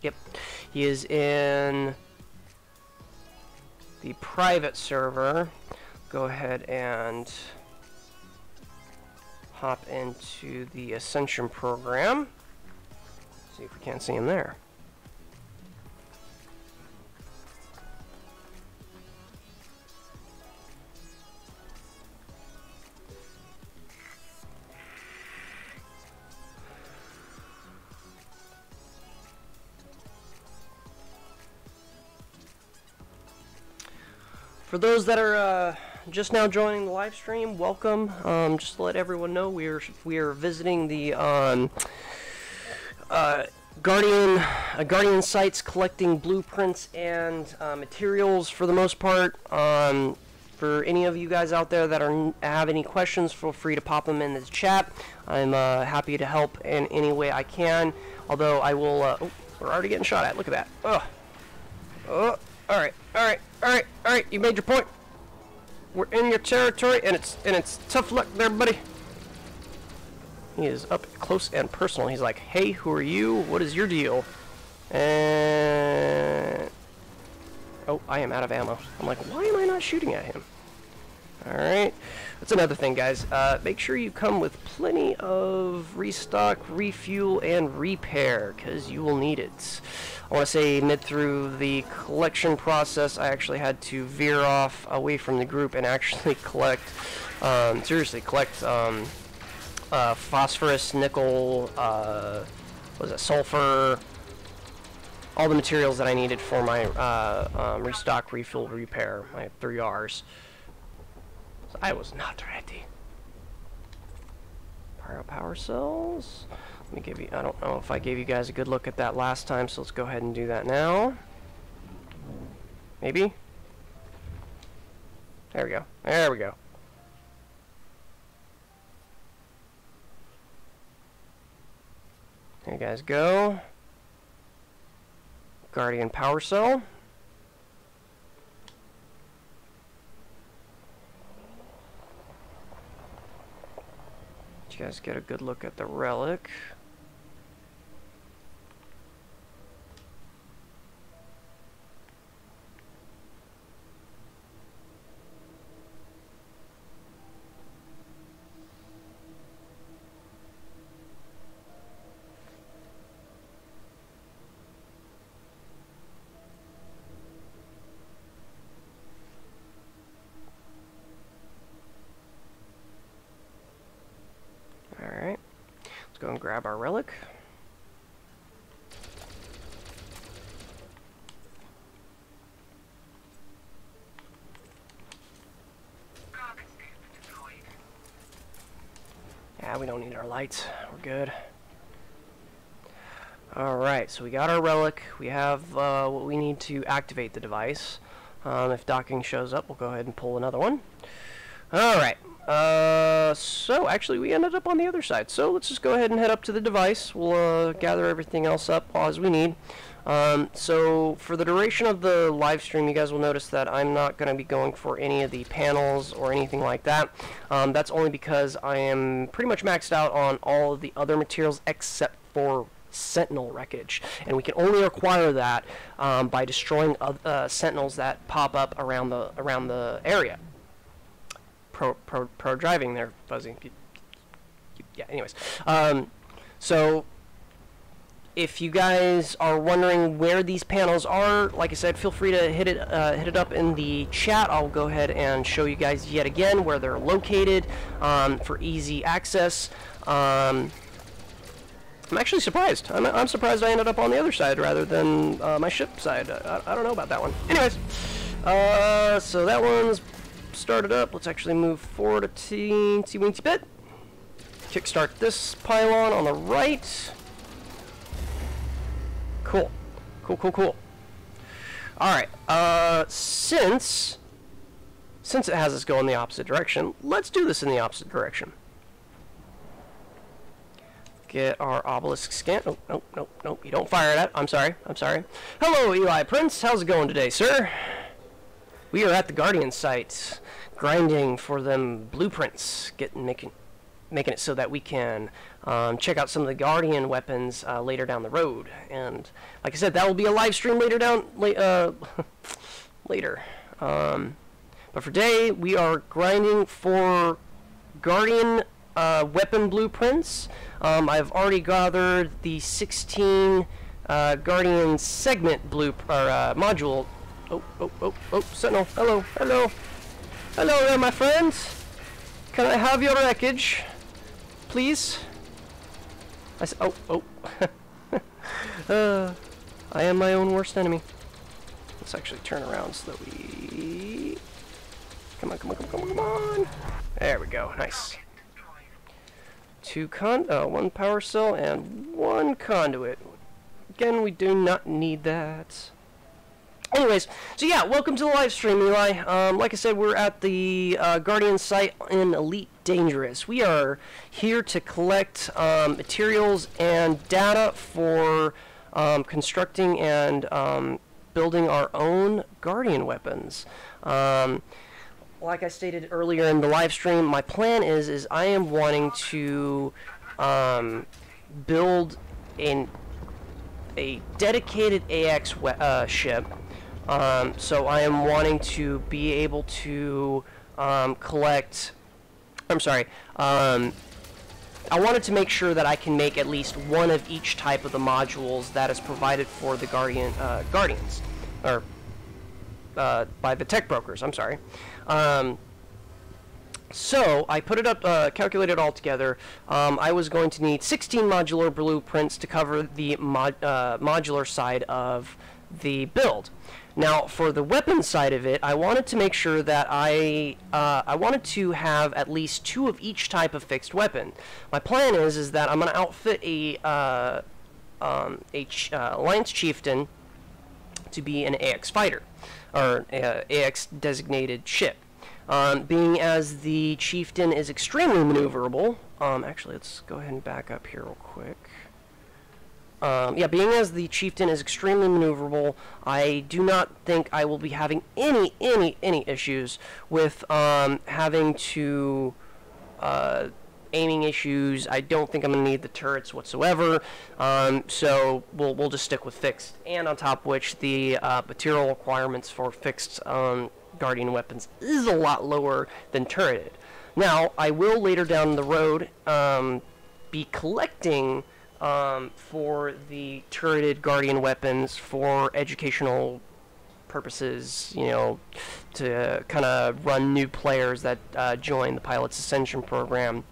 yep, he is in the private server. Go ahead and hop into the Ascension program. See if we can't see him there. For those that are just now joining the live stream, welcome. Just to let everyone know, we are visiting the Guardian sites, collecting blueprints and materials for the most part. For any of you guys out there that have any questions, feel free to pop them in the chat. I'm happy to help in any way I can. Although I will. Oh, we're already getting shot at. Look at that. Oh. All right. You made your point. We're in your territory, and it's tough luck there, buddy. He is up close and personal. He's like, "Hey, who are you? What is your deal?" And oh, I am out of ammo. I'm like, why am I not shooting at him? All right. That's another thing, guys. Make sure you come with plenty of restock, refuel, and repair, because you will need it. I want to say mid through the collection process, I actually had to veer off away from the group and actually collect, seriously, collect phosphorus, nickel, sulfur, all the materials that I needed for my restock, refuel, repair, my 3 Rs. So I was not ready. Power cells. Let me give you, I don't know if I gave you guys a good look at that last time, so let's go ahead and do that now. Maybe? There we go. There we go. There you guys go. Guardian power cell. Let you guys get a good look at the relic. Let's go and grab our relic. Yeah, we don't need our lights. We're good. Alright, so we got our relic. We have what we need to activate the device. If docking shows up, we'll go ahead and pull another one. Alright, so actually we ended up on the other side. So let's just go ahead and head up to the device. We'll gather everything else up as we need. So for the duration of the live stream, you guys will notice that I'm not going to be going for any of the panels or anything like that. That's only because I am pretty much maxed out on all of the other materials except for Sentinel wreckage, and we can only acquire that by destroying Sentinels that pop up around the area. Pro driving there, Fuzzy. Yeah. Anyways, so if you guys are wondering where these panels are, like I said, feel free to hit it up in the chat. I'll go ahead and show you guys yet again where they're located for easy access. I'm actually surprised. I'm surprised I ended up on the other side rather than my ship side. I don't know about that one. Anyways, so that one's started up. Let's actually move forward a teensy bit. Kickstart this pylon on the right. Cool. Cool. Alright, since it has us go in the opposite direction, let's do this in the opposite direction. Get our obelisk scan. Oh, no, you don't fire it. I'm sorry. Hello, Eli Prince. How's it going today, sir? We are at the Guardian site, grinding for them blueprints, making it so that we can check out some of the Guardian weapons later down the road. And like I said, that will be a live stream later. But for today, we are grinding for Guardian weapon blueprints. I've already gathered the 16 Guardian segment module. Oh, Sentinel. Hello there, my friends. Can I have your wreckage, please? I am my own worst enemy. Let's actually turn around so that we... Come on. There we go. Nice. One power cell and one conduit. Again, we do not need that. Anyways, so yeah, welcome to the live stream, Eli. Like I said, we're at the Guardian site in Elite Dangerous. We are here to collect materials and data for constructing and building our own Guardian weapons. Like I stated earlier in the live stream, my plan is I am wanting to build a dedicated AX ship. So I am wanting to be able to collect... I'm sorry. I wanted to make sure that I can make at least one of each type of the modules that is provided for the Guardians. Or by the tech brokers, I'm sorry. So I put it up, calculated it all together. I was going to need 16 modular blueprints to cover the modular side of the build. Now, for the weapon side of it, I wanted to make sure that I wanted to have at least 2 of each type of fixed weapon. My plan is that I'm going to outfit a Alliance Chieftain to be an AX fighter, or AX designated ship. Being as the Chieftain is extremely maneuverable, actually let's go ahead and back up here real quick. Yeah, being as the Chieftain is extremely maneuverable, I do not think I will be having any issues with having to aiming issues. I don't think I'm going to need the turrets whatsoever, so we'll just stick with fixed. And on top of which, the material requirements for fixed Guardian weapons is a lot lower than turreted. Now, I will later down the road be collecting for the turreted Guardian weapons for educational purposes, you know, to kind of run new players that join the Pilot's Ascension program.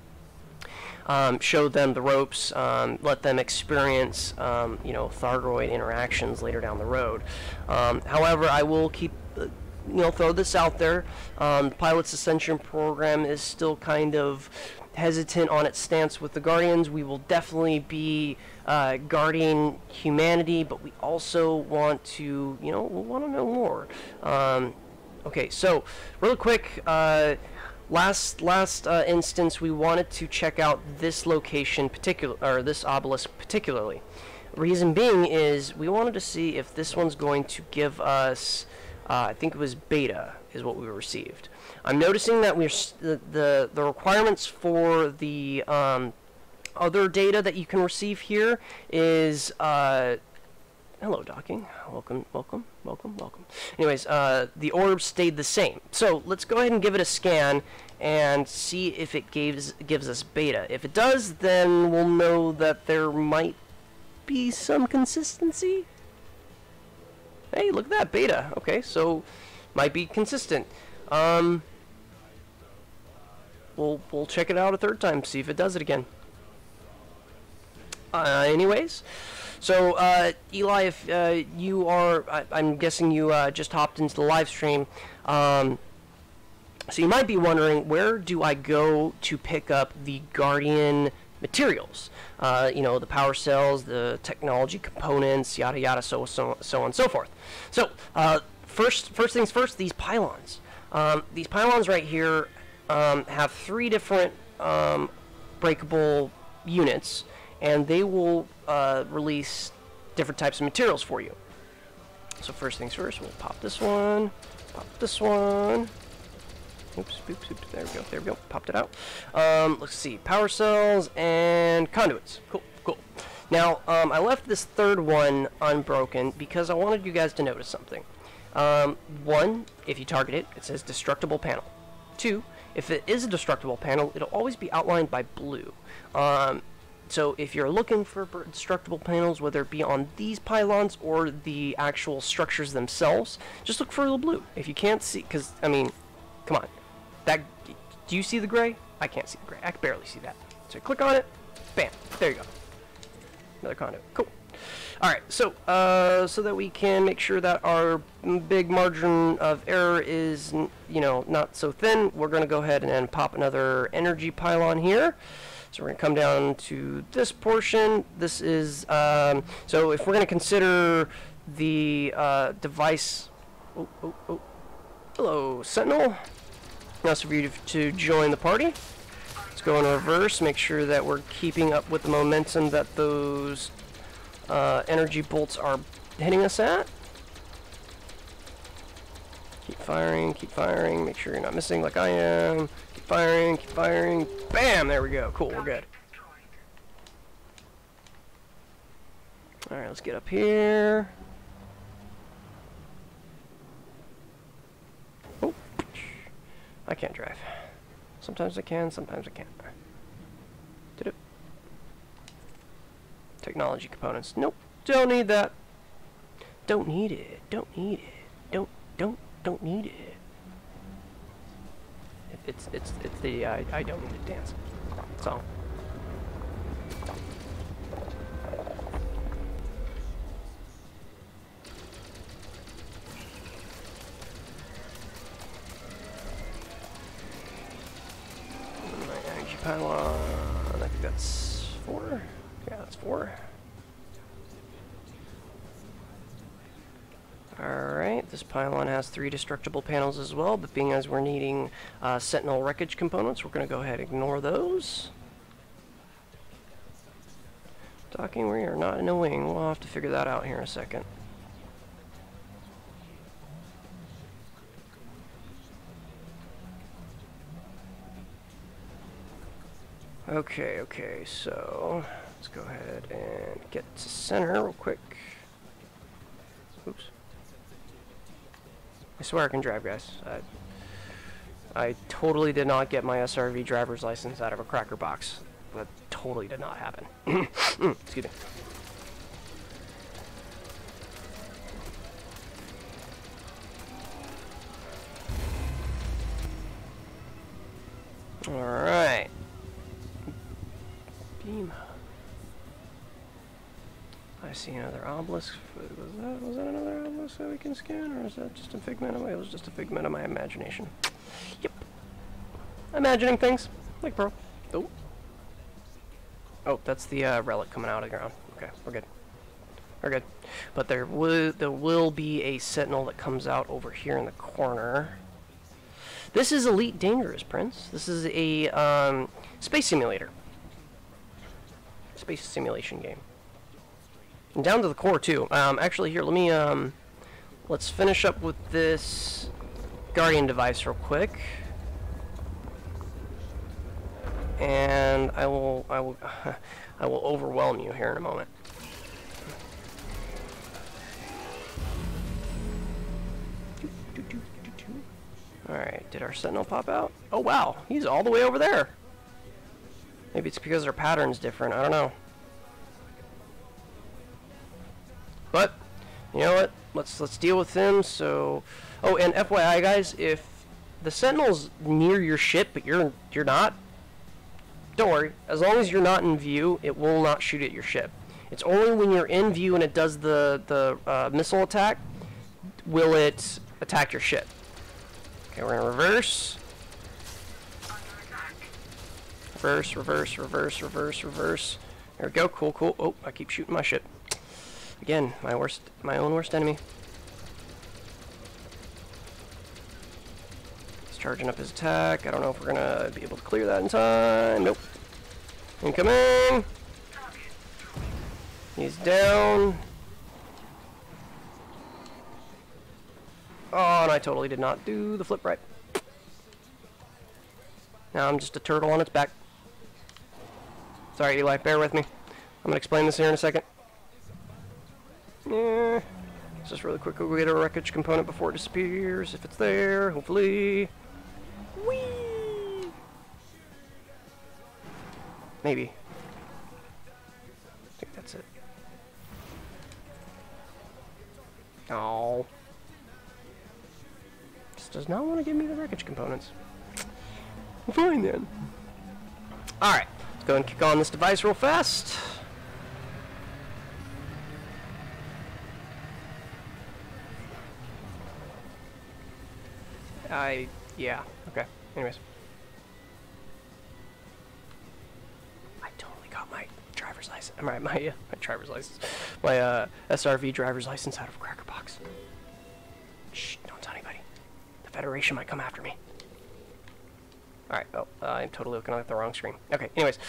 show them the ropes, let them experience, you know, Thargoid interactions later down the road. However, I will keep, you know, throw this out there. The Pilot's Ascension program is still kind of hesitant on its stance with the Guardians. We will definitely be guarding humanity, but we also want to, you know, we want to know more. Okay, so real quick, last instance, we wanted to check out this location or this obelisk particularly. Reason being is we wanted to see if this one's going to give us, I think it was beta is what we received. I'm noticing that the requirements for the other data that you can receive here is hello, docking. Welcome, welcome, welcome, welcome. Anyways, the orbs stayed the same. So let's go ahead and give it a scan and see if it gives us beta. If it does, then we'll know that there might be some consistency. Hey, look at that, beta. Okay, so might be consistent. We'll check it out a third time, see if it does it again. Anyways. So, Eli, if you are, I'm guessing you just hopped into the live stream, so you might be wondering, where do I go to pick up the Guardian materials? You know, the power cells, the technology components, yada yada, so on and so forth. So, first things first, these pylons. These pylons right here have 3 different breakable units, and they will release different types of materials for you. So first things first, we'll pop this one, pop this one. Oops, oops, oops, there we go, popped it out. Let's see, power cells and conduits. Cool, cool. Now, I left this third one unbroken because I wanted you guys to notice something. 1, if you target it, it says destructible panel. 2, if it is a destructible panel, it'll always be outlined by blue. So if you're looking for destructible panels, whether it be on these pylons or the actual structures themselves, just look for the blue. If you can't see, because, I mean, come on. Do you see the gray? I can't see the gray. I can barely see that. So click on it. Bam. There you go. Another conduit. Cool. Alright, so, so that we can make sure that our big margin of error is, you know, not so thin, we're going to go ahead and pop another energy pylon here. So we're going to come down to this portion. This is, so if we're going to consider the device, hello, Sentinel. Nice for you to join the party. Let's go in reverse, make sure that we're keeping up with the momentum that those energy bolts are hitting us at. Keep firing, make sure you're not missing like I am. Keep firing, bam, there we go, cool, we're good. Alright, let's get up here. Oh, I can't drive. Sometimes I can, sometimes I can't. Did it? Technology components, nope, don't need that. Don't need it, don't need it, don't need it. It's the I don't need to dance. So my energy pylon, I think that's 4. Yeah, that's 4. Alright, this pylon has 3 destructible panels as well, but being as we're needing Sentinel wreckage components, we're going to go ahead and ignore those. Docking, we are not in a wing. We'll have to figure that out here in a second. Okay, so let's go ahead and get to center real quick. Oops. I swear I can drive, guys. I totally did not get my SRV driver's license out of a cracker box. That totally did not happen. Excuse me. Alright. scheme. I see another obelisk. Was that another obelisk that we can scan, or is that just a figment of it was just a figment of my imagination? Yep. Imagining things like bro. Oh. Oh, that's the relic coming out of the ground. Okay, we're good. We're good. But there will be a sentinel that comes out over here in the corner. This is Elite Dangerous, Prince. This is a space simulator. Space simulation game. And down to the core too. Actually, here, let me let's finish up with this Guardian device real quick, and I will I will overwhelm you here in a moment. All right, did our sentinel pop out? Oh wow, he's all the way over there. Maybe it's because our pattern's different. I don't know. But you know what? Let's deal with him. So, oh, and FYI, guys, if the sentinel's near your ship but you're not, don't worry. As long as you're not in view, it will not shoot at your ship. It's only when you're in view and it does the missile attack will it attack your ship. Okay, we're gonna reverse. Reverse, reverse, reverse, reverse, reverse. There we go. Cool, cool. Oh, I keep shooting my ship. Again, my own worst enemy. He's charging up his attack. I don't know if we're gonna be able to clear that in time. Nope. Incoming. He's down. Oh, and I totally did not do the flip right. Now I'm just a turtle on its back. Sorry, Eli, bear with me. I'm gonna explain this here in a second. Yeah, let's just really quick go get a wreckage component before it disappears, if it's there, hopefully. Whee! Maybe. I think that's it. Oh. Just does not want to give me the wreckage components. Fine then. Alright, let's go and kick on this device real fast. Yeah, okay. Anyways. I totally got my driver's license. My driver's license. My SRV driver's license out of a cracker box. Shh, don't tell anybody. The Federation might come after me. Alright, oh, I'm totally looking at the wrong screen. Okay, anyways.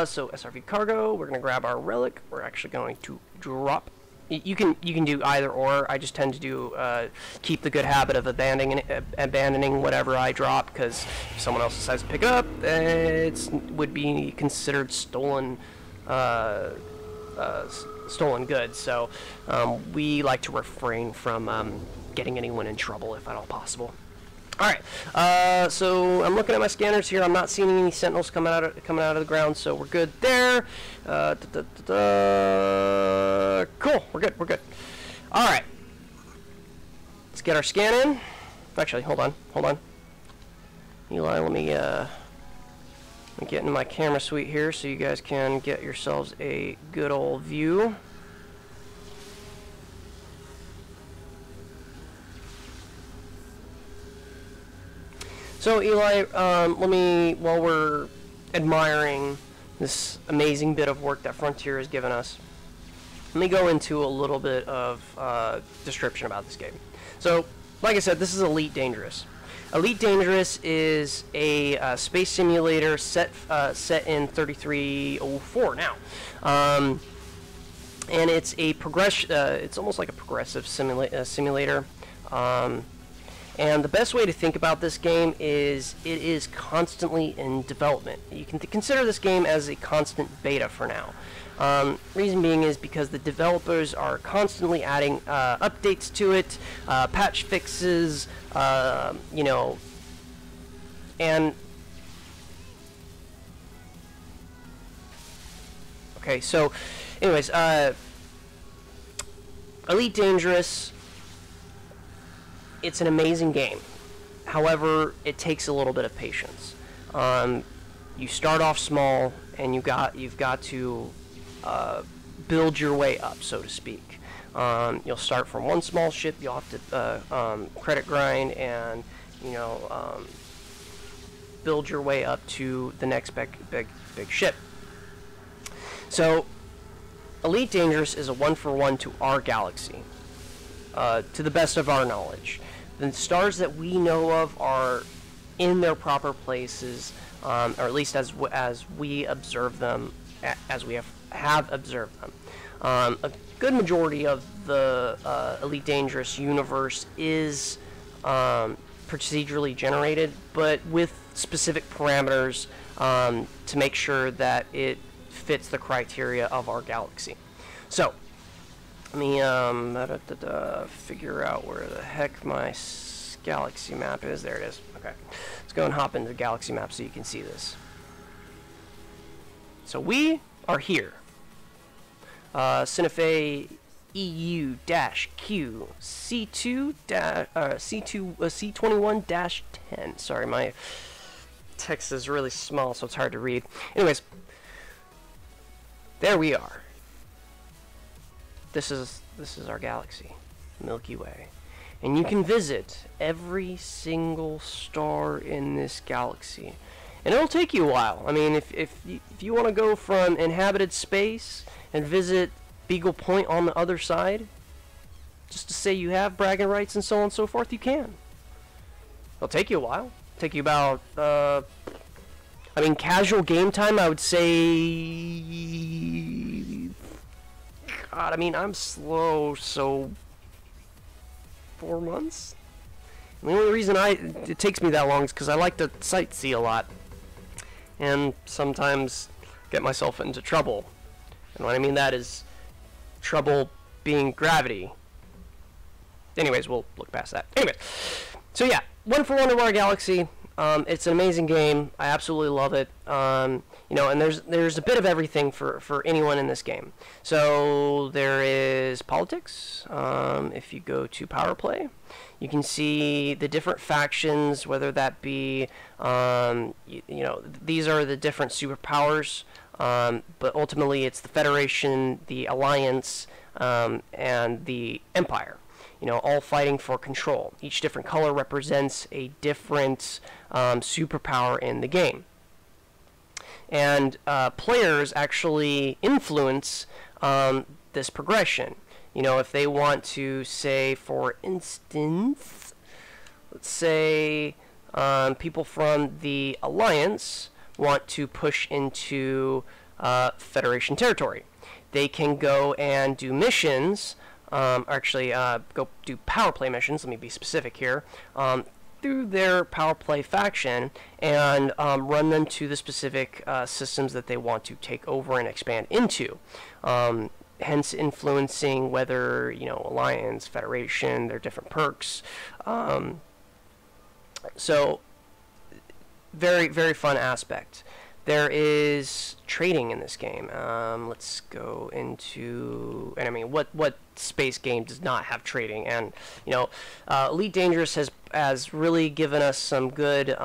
So SRV cargo, we're gonna grab our relic. We're actually going to drop. You can do either or. I just tend to do keep the good habit of abandoning whatever I drop, because if someone else decides to pick it up, it would be considered stolen stolen goods. So we like to refrain from getting anyone in trouble if at all possible. All right, so I'm looking at my scanners here. I'm not seeing any sentinels coming out of the ground, so we're good there. Cool, we're good. All right, let's get our scan in. Actually, hold on. Eli, let me get into my camera suite here so you guys can get yourselves a good old view. So Eli, while we're admiring this amazing bit of work that Frontier has given us, let me go into a little bit of description about this game. So, like I said, this is Elite Dangerous. Elite Dangerous is a space simulator set in 3304 now, and it's a it's almost like a progressive simulator. And the best way to think about this game is it is constantly in development. You can consider this game as a constant beta for now. Reason being is because the developers are constantly adding updates to it, patch fixes, you know, and okay, so anyways, Elite Dangerous, it's an amazing game. However, it takes a little bit of patience. You start off small, and you've got to build your way up, so to speak. You'll start from one small ship. You'll have to credit grind and build your way up to the next big ship. So, Elite Dangerous is a 1-for-1 to our galaxy, to the best of our knowledge. The stars that we know of are in their proper places, or at least as we observe them, as we have observed them. A good majority of the Elite Dangerous universe is procedurally generated, but with specific parameters to make sure that it fits the criteria of our galaxy. So, let me figure out where the heck my galaxy map is. There it is. Okay, let's go and hop into the galaxy map so you can see this. So we are here. Synuefe EU-Q C21-10. Sorry, my text is really small, so it's hard to read. Anyways, there we are. This is our galaxy, Milky Way, and you can visit every single star in this galaxy, and it'll take you a while. I mean, if you want to go from inhabited space and visit Beagle Point on the other side, just to say you have bragging rights and so on and so forth, you can. It'll take you a while. Take you about, I mean, casual game time, I would say, God, I mean, I'm slow, so 4 months? And the only reason it takes me that long is because I like to sightsee a lot, and sometimes get myself into trouble. And what I mean that is trouble being gravity. Anyways, we'll look past that. Anyway, so yeah, 1-for-1 of our galaxy. It's an amazing game. I absolutely love it. And there's a bit of everything for anyone in this game. So there is politics. If you go to power play, you can see the different factions, whether that be these are the different superpowers. But ultimately, it's the Federation, the Alliance, and the Empire. All fighting for control. Each different color represents a different superpower in the game. And players actually influence this progression. If they want to, say, for instance, let's say people from the Alliance want to push into Federation territory. They can go and do missions, go do power play missions, let me be specific here, through their power play faction, and run them to the specific systems that they want to take over and expand into. Hence influencing whether, Alliance, Federation, their different perks. So, very, very fun aspect. There is trading in this game. Let's go into, and I mean, what space game does not have trading? And Elite Dangerous has really given us some good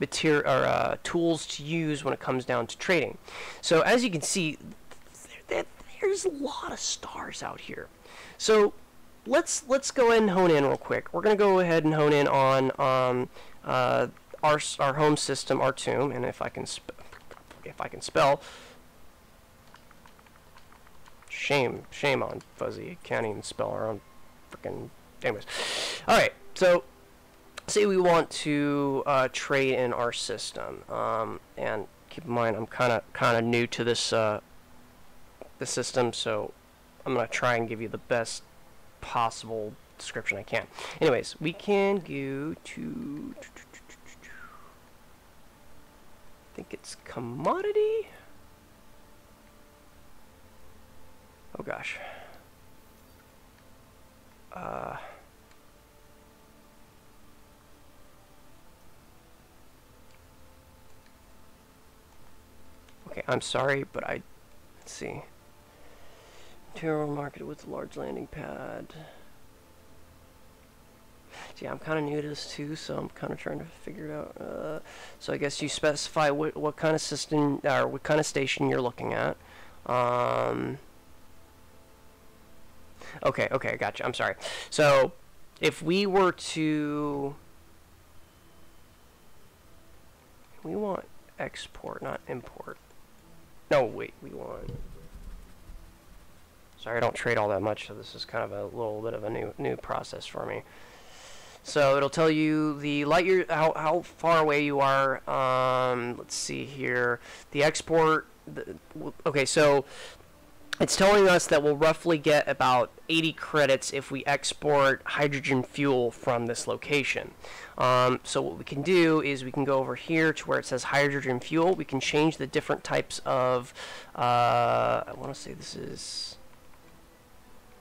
material or tools to use when it comes down to trading. So as you can see, there's a lot of stars out here. So let's go ahead and hone in real quick. We're gonna go ahead and hone in on our home system, our tomb, and if I can spell, shame on Fuzzy, can't even spell our own freaking. Anyways, all right. So, say we want to trade in our system, and keep in mind I'm kind of new to this the system, so I'm gonna try and give you the best possible description I can. Anyways, we can go to. I think it's commodity. Oh gosh. Okay, I'm sorry, but let's see. Material market with a large landing pad. Yeah, I'm kind of new to this too, so I'm kind of trying to figure it out. So I guess you specify what kind of system or what kind of station you're looking at. Okay, gotcha. I'm sorry. So if we were to, we want export, not import. No, wait, we want. Sorry, I don't trade all that much, so this is kind of a little bit of a new process for me. So it'll tell you the light year, how far away you are. Let's see here. The export. Okay, so it's telling us that we'll roughly get about 80 credits if we export hydrogen fuel from this location. So what we can do is we can go over here to where it says hydrogen fuel. We can change the different types of. I want to say this is.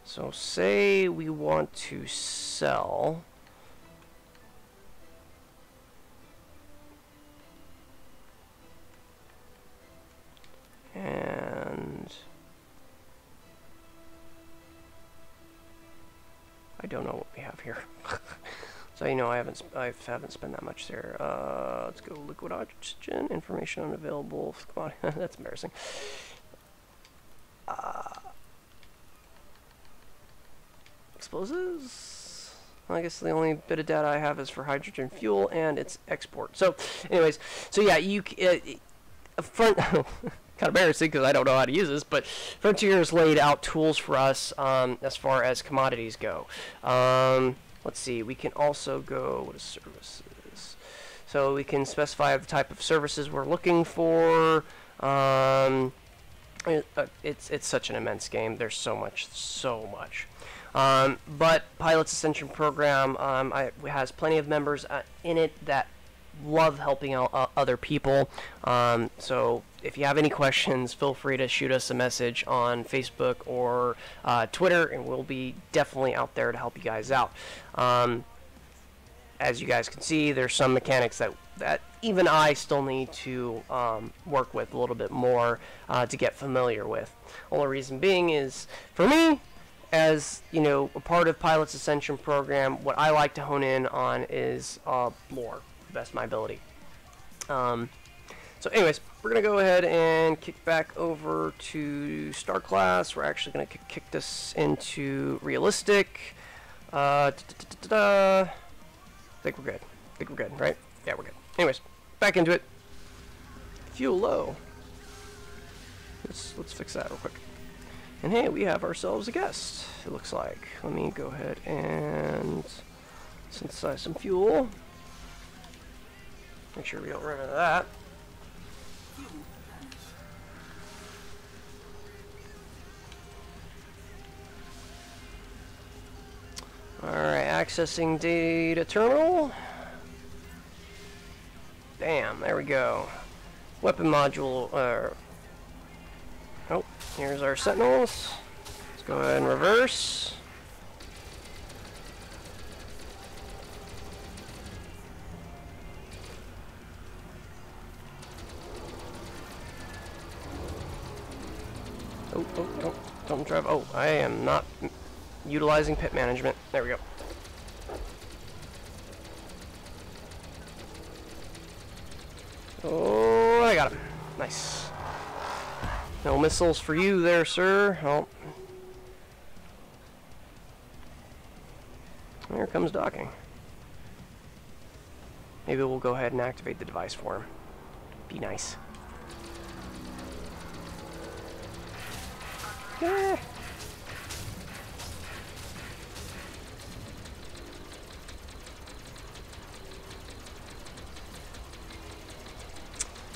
So say we want to sell. And I don't know what we have here. So you know I haven't spent that much there. Let's go liquid oxygen, information unavailable. Come on, that's embarrassing. Explosives. I guess the only bit of data I have is for hydrogen fuel and its export. So, anyways, so yeah, you front. Kind of embarrassing because I don't know how to use this, but Frontier has laid out tools for us as far as commodities go. Let's see, we can also go, what is services? So we can specify the type of services we're looking for. It's such an immense game. There's so much. But Pilot's Ascension program has plenty of members in it that love helping out other people. So if you have any questions, feel free to shoot us a message on Facebook or Twitter, and we'll be definitely out there to help you guys out. As you guys can see, there's some mechanics that even I still need to work with a little bit more to get familiar with. Only reason being is, for me, as you know, a part of Pilot's Ascension program, what I like to hone in on is lore. Best of my ability. So anyways, we're gonna go ahead and kick back over to Star Class. We're actually gonna kick this into realistic. I think we're good. Right? Yeah, we're good. Anyways, back into it. Fuel low. Let's fix that real quick. And hey, we have ourselves a guest, it looks like. Let me go ahead and synthesize some fuel. Make sure we don't run out of that. Alright, accessing data terminal. Bam, there we go. Weapon module, oh, here's our sentinels. Let's go ahead and reverse. Oh, don't drive. Oh, I am not utilizing pit management. There we go. Oh, I got him. Nice. No missiles for you there, sir. Oh. Here comes docking. Maybe we'll go ahead and activate the device for him. Be nice. Yeah.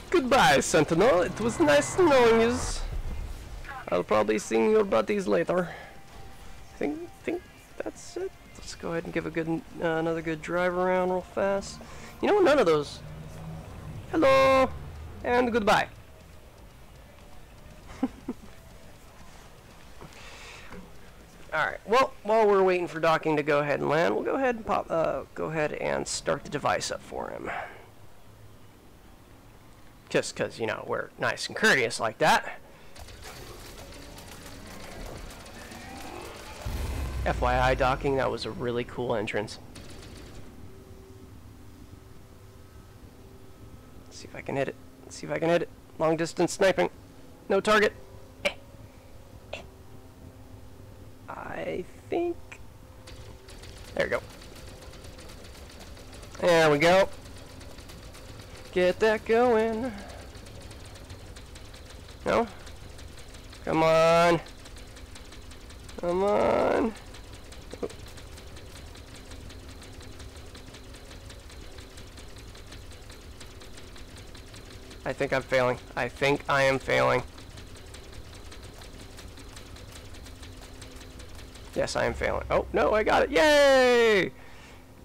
Goodbye, Sentinel. It was nice knowing you. I'll probably see your buddies later. Think that's it. Let's go ahead and give a good another good drive around real fast. You know, none of those. Hello and goodbye. Alright, well, while we're waiting for docking to go ahead and land, we'll go ahead and go ahead and start the device up for him. Just because, you know, we're nice and courteous like that. FYI, docking, that was a really cool entrance. See if I can hit it. Let's see if I can hit it. Long distance sniping. No target. I think... There we go. There we go. Get that going. No? Come on. Come on. Oh. I think I'm failing. I think I am failing. Yes, I am failing. Oh, no, I got it. Yay!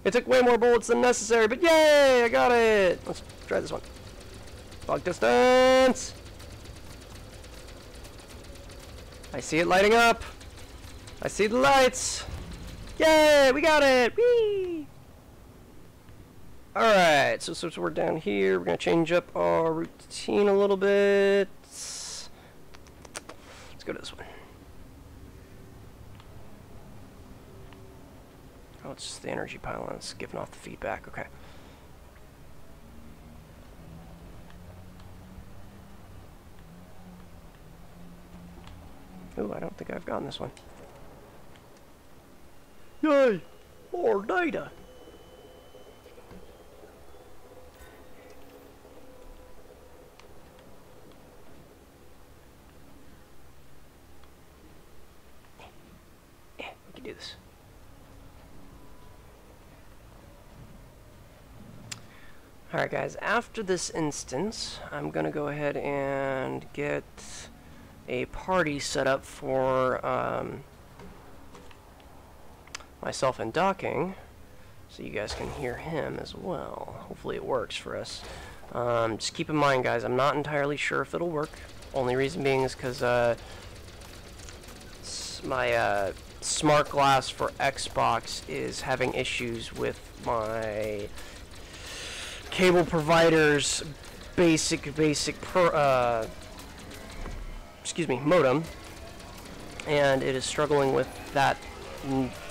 It took way more bullets than necessary, but yay! I got it! Let's try this one. Long distance! I see it lighting up. I see the lights. Yay! We got it! Whee! Alright, so we're down here. We're going to change up our routine a little bit. Let's go to this one. Oh, it's just the energy pylon. It's giving off the feedback. Okay. Ooh, I don't think I've gotten this one. Yay! More data! Yeah, we can do this. Alright guys, after this instance, I'm gonna go ahead and get a party set up for myself and Docking, so you guys can hear him as well. Hopefully it works for us. Just keep in mind guys, I'm not entirely sure if it'll work. Only reason being is because my smart glass for Xbox is having issues with my cable provider's basic modem, and it is struggling with that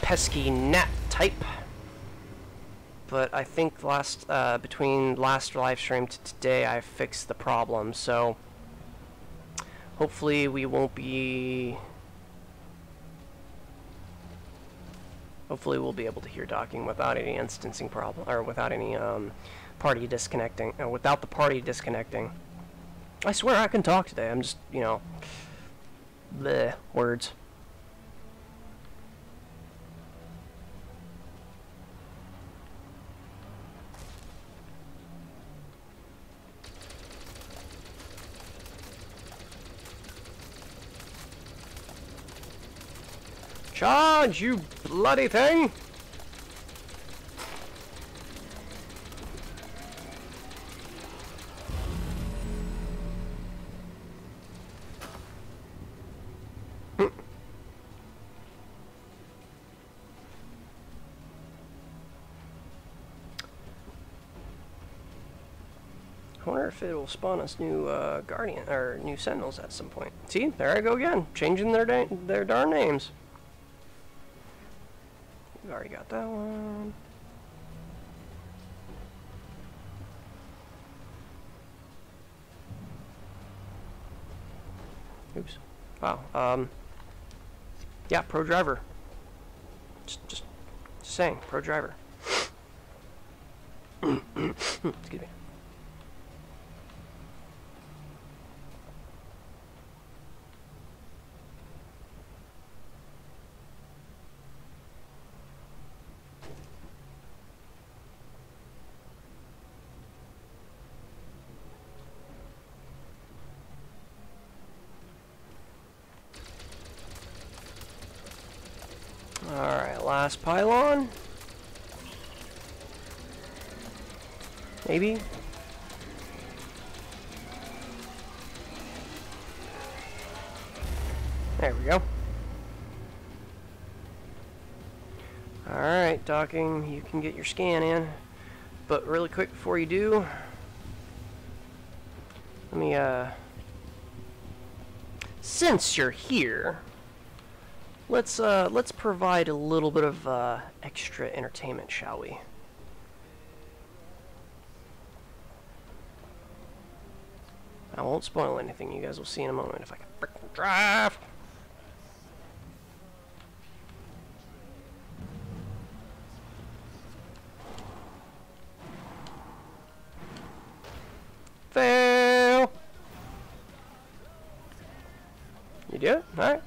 pesky NAT type. But I think between last live stream to today, I fixed the problem, so hopefully we won't be. Hopefully we'll be able to hear Docking without any instancing problem, or without any party disconnecting, without the party disconnecting. I swear I can talk today. I'm just, you know, bleh, words. Charge, you bloody thing! I wonder if it will spawn us new Guardian or new Sentinels at some point. See, there I go again, changing their darn names. We already got that one. Oops. Wow. Yeah, pro driver. Just saying, pro driver. Excuse me. Alright, last pylon. Maybe. There we go. Alright, Docking, you can get your scan in. But really quick before you do, let me, since you're here, let's provide a little bit of extra entertainment, shall we? I won't spoil anything. You guys will see in a moment if I can frickin' drive. Fail! You do it? Alright.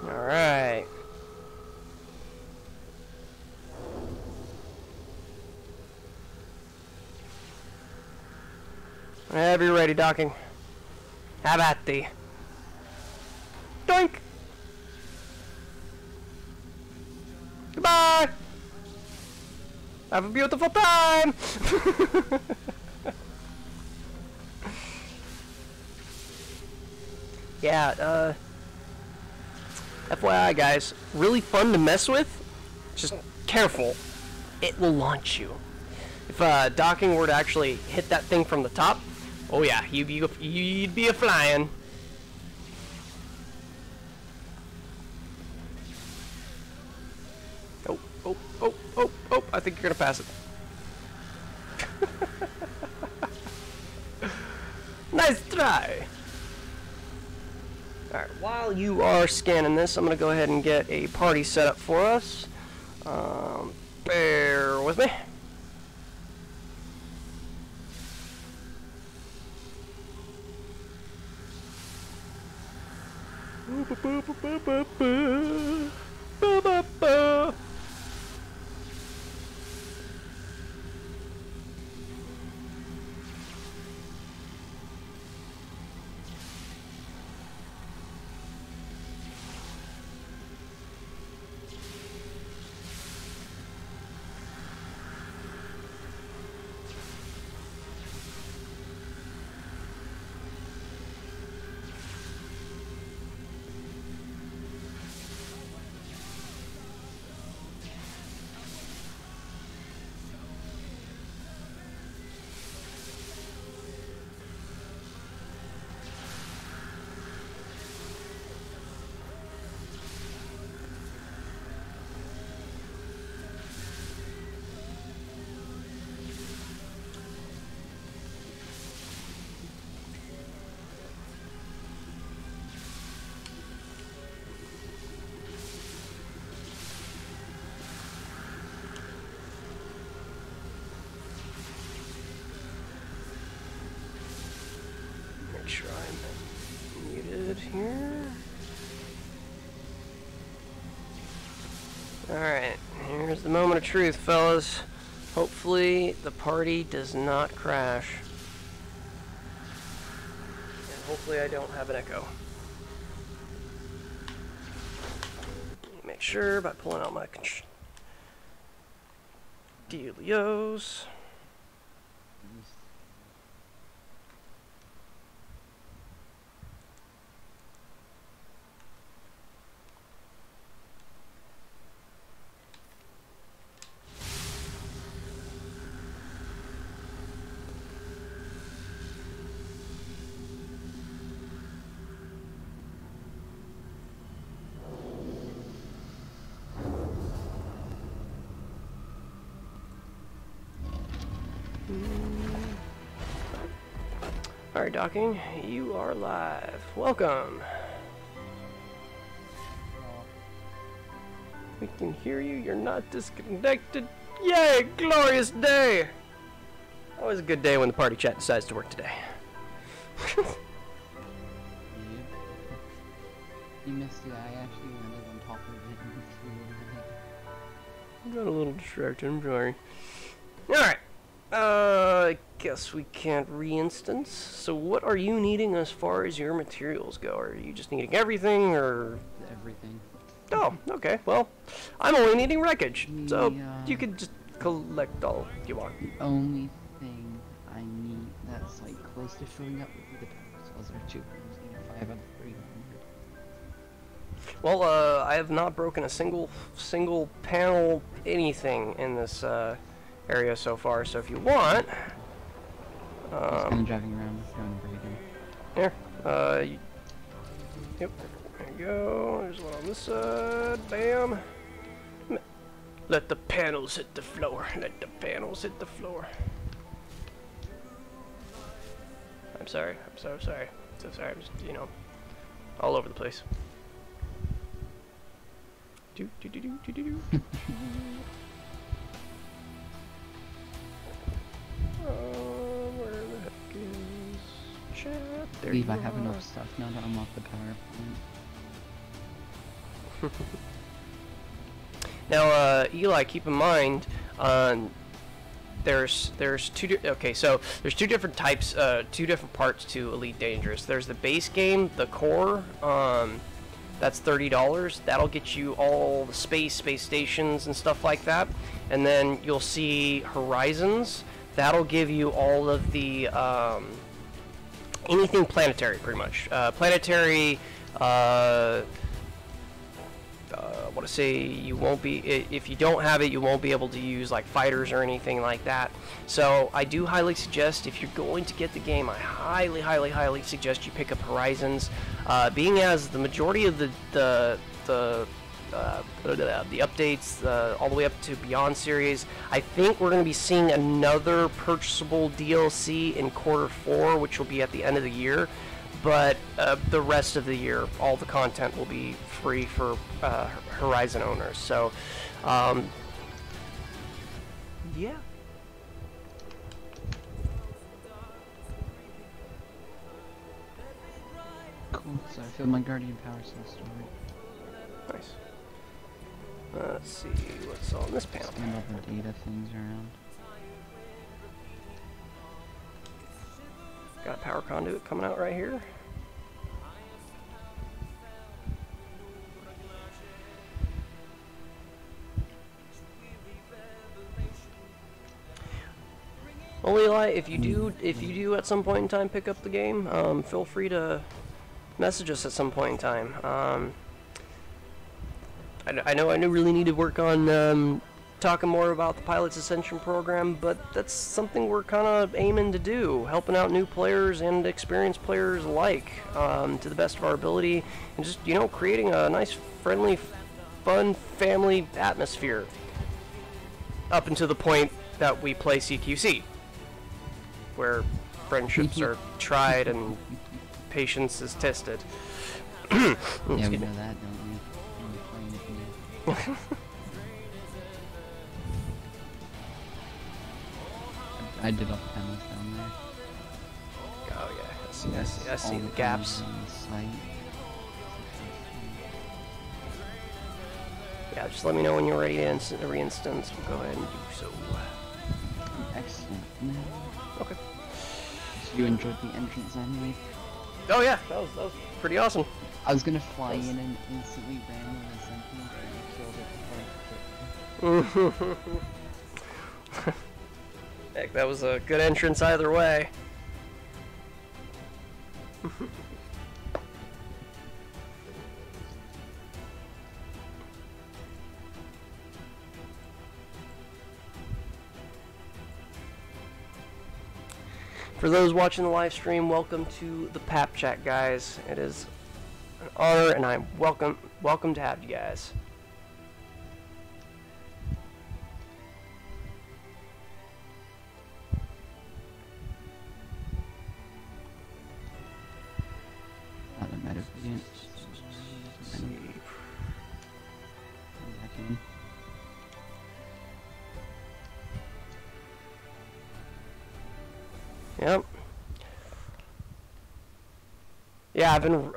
Alright. Whenever you're ready, docking. Have at thee. Doink! Goodbye! Have a beautiful time! Yeah, FYI guys, really fun to mess with. Just careful. It will launch you. If docking were to actually hit that thing from the top, oh yeah, you'd be a flying. Oh, oh, oh, oh, oh, I think you're gonna pass it. Nice try. Alright, while you are scanning this, I'm gonna go ahead and get a party set up for us. Bear with me. Make sure I'm muted here. Alright, here's the moment of truth, fellas. Hopefully the party does not crash. And hopefully I don't have an echo. Make sure by pulling out my dealios. Alright, docking, you are live. Welcome. We can hear you, you're not disconnected. Yay, glorious day! Always a good day when the party chat decides to work today. You missed it, I actually landed on top of it and flew over I got a little distracted, I'm sorry. Alright. I guess we can't re-instance. So what are you needing as far as your materials go? Are you just needing everything, or...? everything. Oh, okay. Well, I'm only needing wreckage. So you could just collect all you want. The only thing I need that's like close to showing up would be the power cells or two. I'm just needing 5 out of 300. Well, I have not broken a single panel anything in this area so far. So if you want, Just kind of driving around, trying to break in. here, yep, there you go. There's one on this side. Bam. Let the panels hit the floor. Let the panels hit the floor. I'm sorry. I'm so sorry. So sorry. I'm just, you know, all over the place. Do do do do do do do. Where the heck is chat? I believe I have enough stuff now to unlock the power plant. Now, Eli, keep in mind, there's two different types, two different parts to Elite Dangerous. There's the base game, the core, that's $30. That'll get you all the space stations and stuff like that. And then you'll see Horizons. That'll give you all of the anything planetary, pretty much. Planetary. I want to say you won't be, if you don't have it, you won't be able to use like fighters or anything like that. So I do highly suggest, if you're going to get the game, I highly suggest you pick up Horizons, being as the majority of the updates, all the way up to Beyond series. I think we're going to be seeing another purchasable DLC in Q4, which will be at the end of the year. But the rest of the year, all the content will be free for Horizon owners. So, yeah. Cool. So I filled my Guardian power cell storage. Nice. Let's see what's on this panel. Stand all the data things around. Got a power conduit coming out right here. Well, Eli, if you do at some point in time pick up the game, feel free to message us at some point in time. I know I really need to work on talking more about the Pilot's Ascension program, but that's something we're kind of aiming to do, helping out new players and experienced players alike, to the best of our ability, and just, you know, creating a nice, friendly, fun family atmosphere up until the point that we play CQC, where friendships are tried and patience is tested. Yeah, we know that, don't we? I did all the panels down there. Oh yeah, I see the gaps. Yeah, just let me know when you're ready to re-instance. We'll go ahead and do so. Excellent. Okay. So you enjoyed the entrance anyway? Oh yeah, that was pretty awesome. I was gonna fly in and instantly ran when I sent you, but you killed it before I could. Heck, that was a good entrance either way. For those watching the live stream, welcome to the Pap Chat, guys. It is an honor, and I'm welcome to have you guys. Not a matter of it. Yep. Yeah, I've been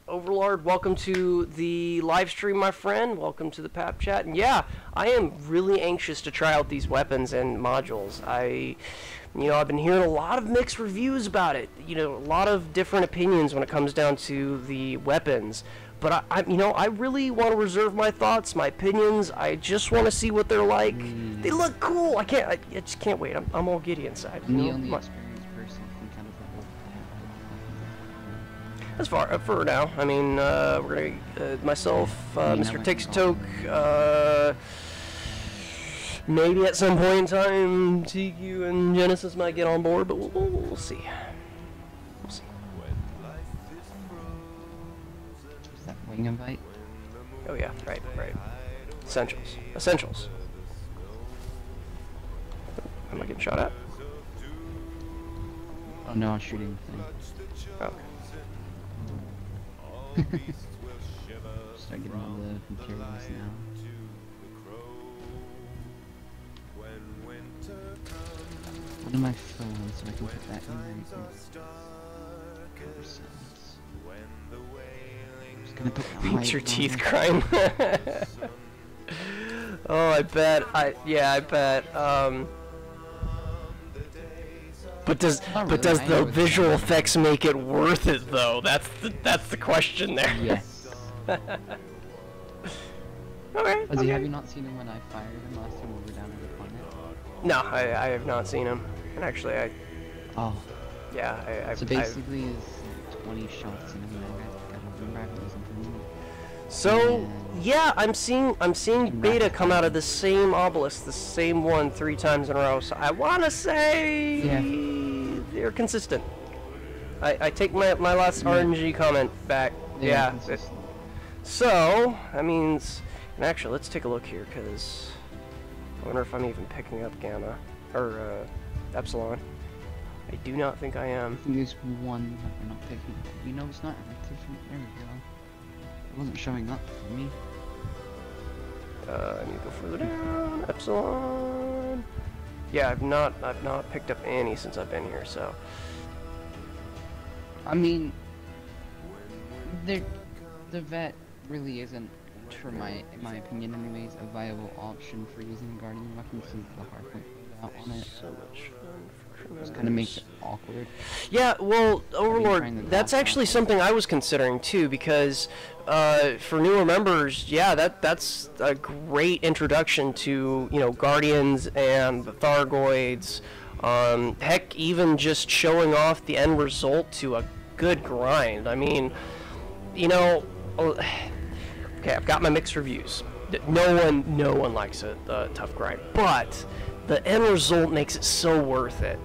Overlord. Welcome to the live stream, my friend. Welcome to the Pap Chat. And yeah, I am really anxious to try out these weapons and modules. I've been hearing a lot of mixed reviews about it. You know, a lot of different opinions when it comes down to the weapons. But I really want to reserve my thoughts, my opinions. I just want to see what they're like. They look cool. I just can't wait. I'm all giddy inside. I'm the only experienced person who kind of As far for now, I mean, we're gonna myself, I mean, I Mr. went Takes wrong. Toke, maybe at some point in time, TQ and Genesis might get on board, but we'll see. We'll see. Is that wing invite? Oh yeah, right. Essentials. Essentials. Am I getting shot at? Oh no, I'm shooting the thing. Oh. Start getting all the materials now. One of my phones, so I can put that in there. And cover sounds. I'm just gonna put white Makes your on teeth it. grind. Oh, I bet. I bet. But does Not but really, does I the know it's visual kind of- effects make it worth it though? That's the question there. Yes. Okay. Fuzzy, have you not seen him when I fired him last time we were down in the corner? No, I have not seen him. And actually, Oh. I So basically, is 20 shots in a minute. I don't remember if it was in So yeah, I'm seeing And beta rapid come out of fire. the same obelisk, the same one 3 times in a row. So I wanna say they're consistent. I take my last Yeah. RNG comment back. They are Yeah. consistent. So that means, and actually, let's take a look here because I wonder if I'm even picking up gamma or epsilon. I do not think I am. I think there's one that we're not picking. You know, it's not active. There we go. It wasn't showing up for me. I need to go further down. Epsilon. Yeah, I've not picked up any since I've been here. So I mean, the vet really isn't, in my opinion anyways, a viable option for using guardian weapons since the hardpoint out on it. so much fun for Just kind of makes it awkward. Yeah, well, trying to Overlord, that's gloss actually off on something I was considering too, because for newer members, yeah, that's a great introduction to, you know, Guardians and the Thargoids. Heck, even just showing off the end result to a good grind. I mean, you know, okay, I've got my mixed reviews. No one likes a tough grind, but the end result makes it so worth it.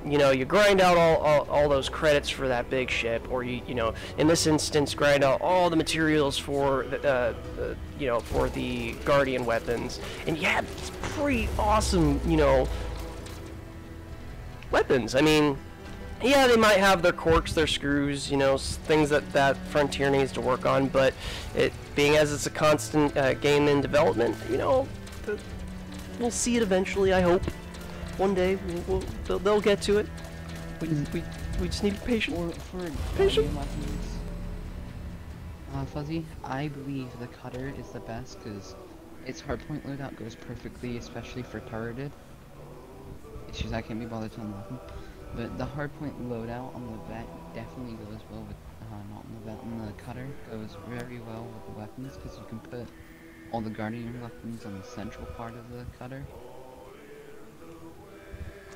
You know, you grind out all those credits for that big ship, or you know, in this instance, grind out all the materials for you know, for the Guardian weapons, and you have these pretty awesome, you know, weapons. I mean, yeah, they might have their quirks, their screws, you know, things that Frontier needs to work on, but it being as it's a constant game in development, you know, we'll see it eventually, I hope. One day, they'll get to it. We just need patience. For Patient. guardian weapons, Fuzzy, I believe the cutter is the best because its hardpoint loadout goes perfectly, especially for turreted. It's just I can't be bothered to unlock them. But the hardpoint loadout on the vet definitely goes well with, not on the vet, on the cutter goes very well with the weapons because you can put all the guardian weapons on the central part of the cutter.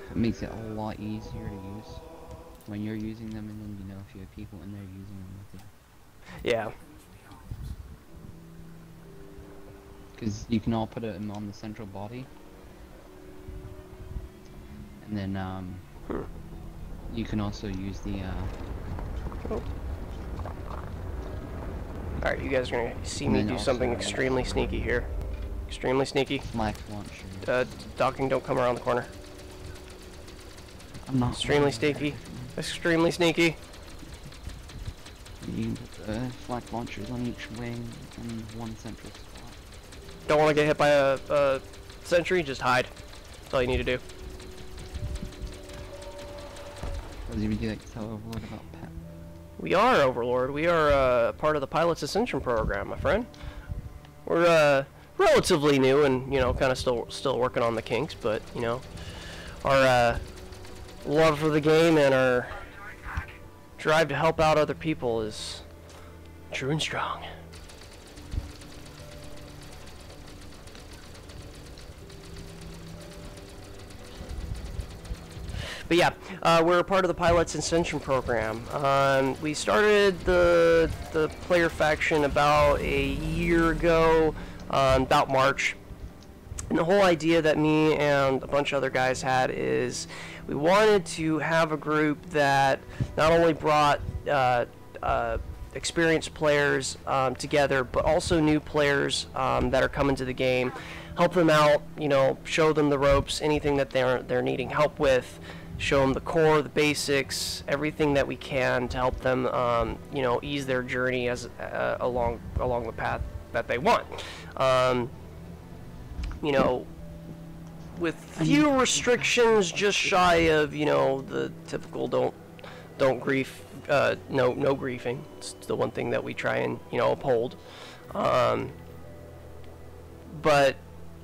It makes it a lot easier to use when you're using them, and then you know if you have people in there using them with you. Yeah. Because you can all put them on the central body. And then, you can also use the, Oh. Alright, you guys are gonna see And me then do also, something extremely sneaky here. Extremely sneaky. flak launcher. Docking, don't come around the corner. I'm not Extremely sneaky. Extremely sneaky. You can put flak launchers on each wing and one central spot. Don't want to get hit by a sentry, just hide. That's all you need to do. Would you like to tell Overlord about Pet? We are, Overlord. We are part of the Pilot's Ascension program, my friend. We're relatively new and, you know, kind of still working on the kinks, but, you know, our love for the game and our drive to help out other people is true and strong. But yeah, we're a part of the Pilots Ascension program. We started the player faction about a year ago, about March. And the whole idea that me and a bunch of other guys had is we wanted to have a group that not only brought experienced players together, but also new players that are coming to the game, help them out, you know, show them the ropes, anything that they're needing help with, show them the core, the basics, everything that we can to help them, you know, ease their journey as along the path that they want. You know, with few restrictions, just shy of, you know, the typical don't grief, no griefing. It's the one thing that we try and, you know, uphold. But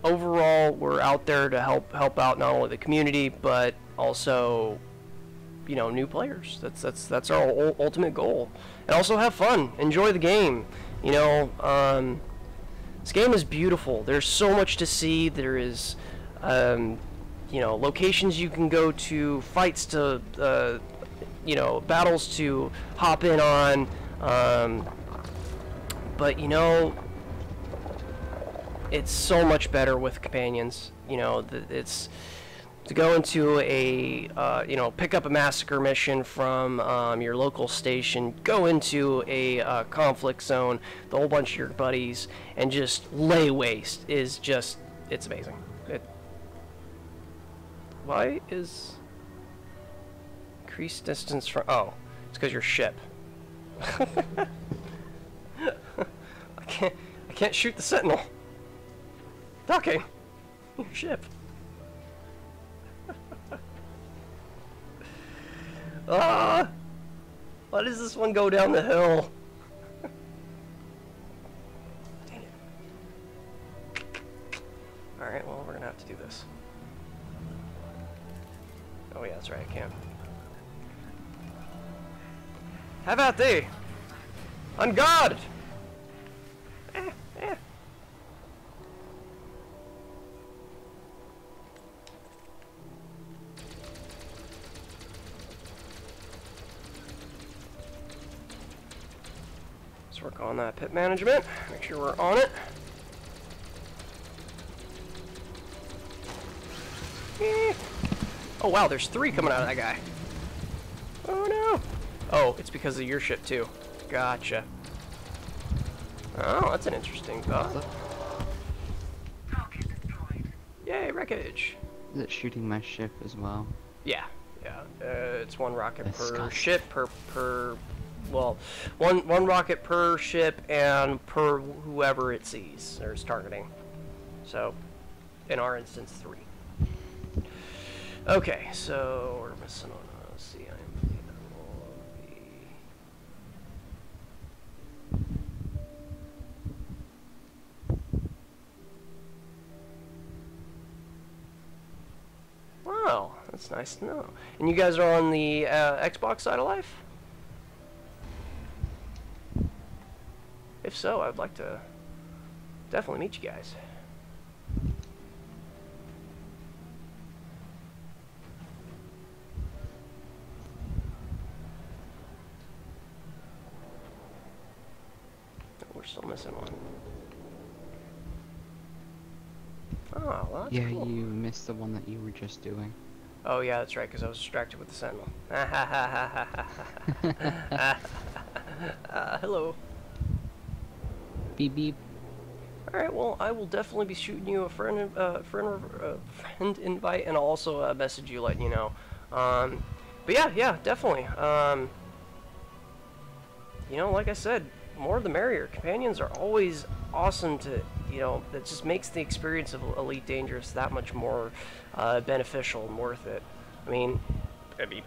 overall, we're out there to help out not only the community, but also, you know, new players. That's our ultimate goal. And also have fun, enjoy the game. You know, this game is beautiful. There's so much to see. There is, you know, locations you can go to, fights to, you know, battles to hop in on. But, you know, it's so much better with companions. You know, it's to go into a, you know, pick up a massacre mission from your local station, go into a conflict zone, with a whole bunch of your buddies, and just lay waste is just, it's amazing. Why is increased distance from, oh, it's because your ship. I can't shoot the sentinel. Docking your ship. Ah! Why does this one go down the hill? Dang it. Alright, well, we're gonna have to do this. Oh yeah, that's right, I can. Have at thee! On guard! Let's work on that pit management. Make sure we're on it. Oh wow, there's 3 coming out of that guy. Oh no! Oh, it's because of your ship too. Gotcha. Oh, that's an interesting thought. Yay, wreckage! Is it shooting my ship as well? Yeah, yeah. It's 1 rocket per ship, well, one rocket per ship and per whoever it sees or is targeting. So, in our instance, 3. Okay, so we're missing on. Let's see, wow, that's nice to know. And you guys are on the Xbox side of life? If so, I'd like to definitely meet you guys. We're still missing one. Oh, well, that's cool. You missed the one that you were just doing. Oh yeah, that's right, because I was distracted with the sentinel. Hello. Beep beep. Alright, well, I will definitely be shooting you a friend invite, and I'll also message you, letting you know. But yeah, definitely. You know, like I said, more the merrier. Companions are always awesome to, you know, that just makes the experience of Elite Dangerous that much more beneficial and worth it. I mean, you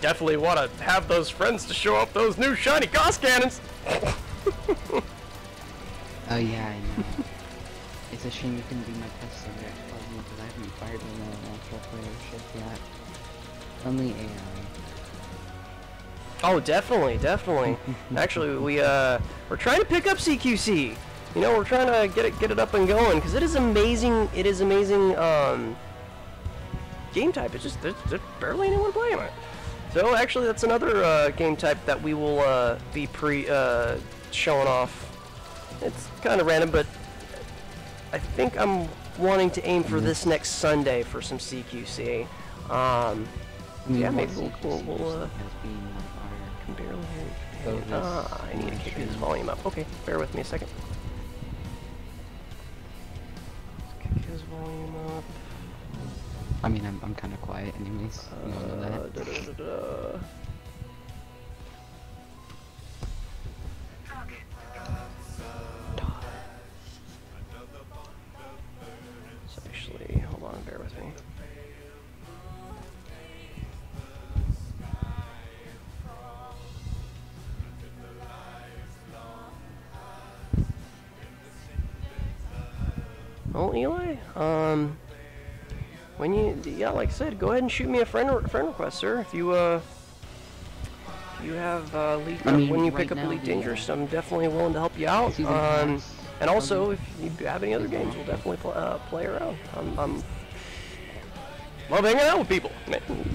definitely want to have those friends to show up those new shiny Gauss cannons! Oh yeah, I know. It's a shame you couldn't be my test subject, because I haven't fired an actual player ship yet. Only AI. Oh, definitely. Actually, we're trying to pick up CQC. You know, we're trying to get it up and going, because it is amazing. It is amazing. game type. It's just there's barely anyone playing it. So actually, that's another game type that we will be showing off. It's kind of random, but I think I'm wanting to aim for this next Sunday for some CQC. Yeah, maybe we'll can barely hear you. I need to kick his volume up. Okay, bear with me a second. Kick his volume up. I mean, I'm kind of quiet anyways. You all know that. So actually, hold on, bear with me. Well, Eli, when yeah, like I said, go ahead and shoot me a friend request, sir. If you have when you pick up Elite Dangerous, I'm definitely willing to help you out. And also, if you have any other games, we'll definitely play around. I'm love hanging out with people,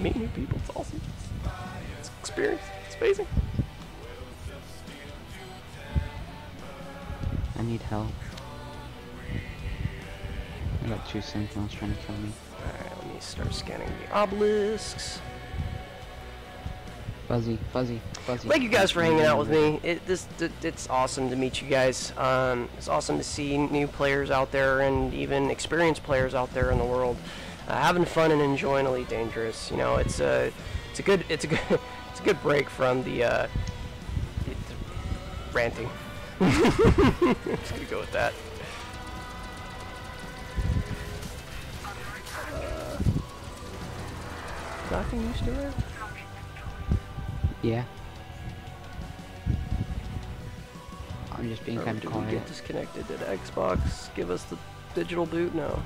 meeting new people. It's awesome. It's experience. It's amazing. I need help. I got 2 sentinels trying to kill me. Alright, let me start scanning the obelisks. Fuzzy. Thank you guys for hanging out with me. It's awesome to meet you guys. It's awesome to see new players out there and even experienced players out there in the world having fun and enjoying Elite Dangerous. You know, it's a good break from the ranting. Just gonna go with that. Docking, you still there? Yeah. I'm just being kind of quiet. Did we get disconnected? Did Xbox give us the digital boot? No,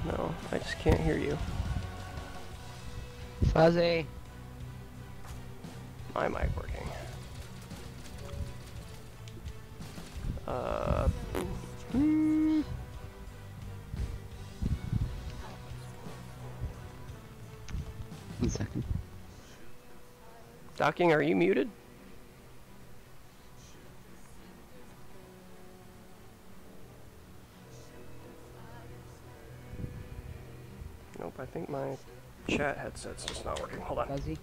I just can't hear you. Fuzzy. My mic working. 1 second. Docking, are you muted? Nope, I think my chat headset's just not working. Hold on. Fuzzy.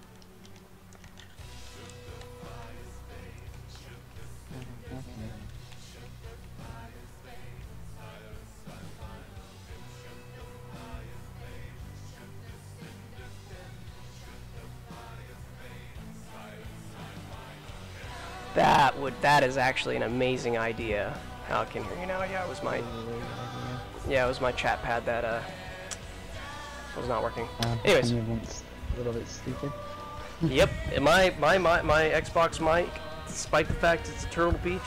That is actually an amazing idea. Oh, I can hear you now. Yeah, it was my chat pad that was not working. Anyways, a little bit stupid. Yep, my Xbox mic, despite the fact it's a Turtle Beach,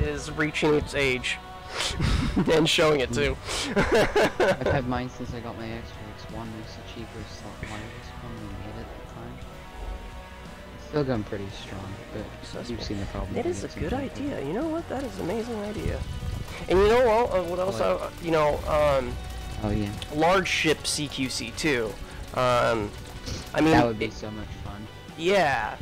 is reaching its age and showing it too. I've had mine since I got my Xbox One. It's the cheapest wireless one we made at the time. It's still going pretty strong, but you've seen the problem. It is a good idea. You know what? That is an amazing idea. And you know what else? Oh yeah. Large ship CQC too. I mean, that would be so much fun. Yeah.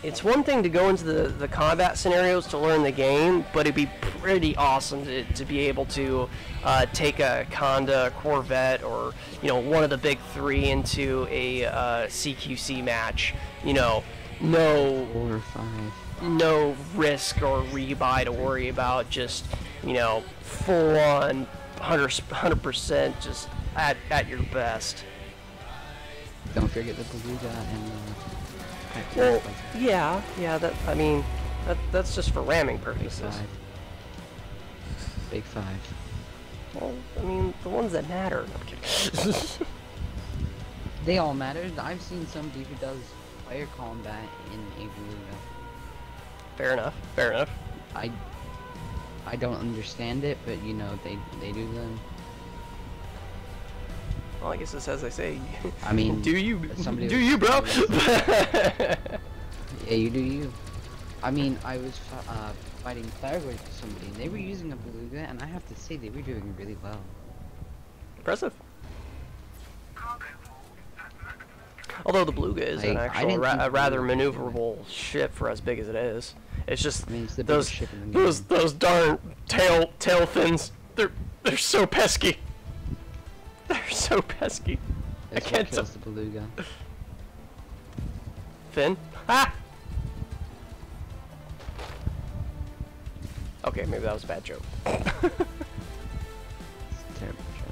It's one thing to go into the combat scenarios to learn the game, but it'd be pretty awesome to be able to take a Conda, a Corvette, or one of the big three into a CQC match. No 4 or 5. No risk or rebuy to worry about. Just full on 100% just at your best. Don't forget the Beluga and well, yeah. That's just for ramming purposes. Big 5. Well, I mean, the ones that matter. No, I'm kidding. They all matter. I've seen somebody who does player combat in a Beluga. Fair enough. I don't understand it, but they do them. Well, I guess it's as I say. I mean, do you, bro? Yeah, you do you. I mean, I was fighting Fireway with somebody, and they were using a Beluga, and I have to say they were doing really well. Impressive. Although the Beluga is an Like, I actual didn't think a rather Beluga would do it. maneuverable ship for as big as it is. It's just I mean, it's the those biggest ship in the game. those darn tail fins. They're so pesky. They're so pesky. That's I can't what kills the Beluga. Fin? Ah! Okay, maybe that was a bad joke. It's a terrible joke.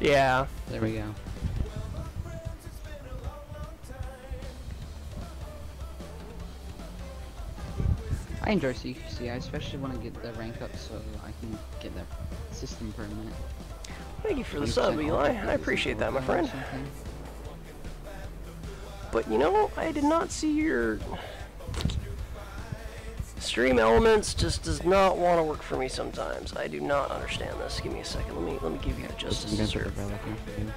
Yeah. There we go. I enjoy CQC. I especially want to get the rank up so I can get that system permanent. Thank you for the 20% sub, Eli. off I appreciate that, my or friend. something. But you know, I did not see your stream elements. Just does not want to work for me sometimes. I do not understand this. Give me a second. Let me give you the I'm justice gonna here. put the relic in for you.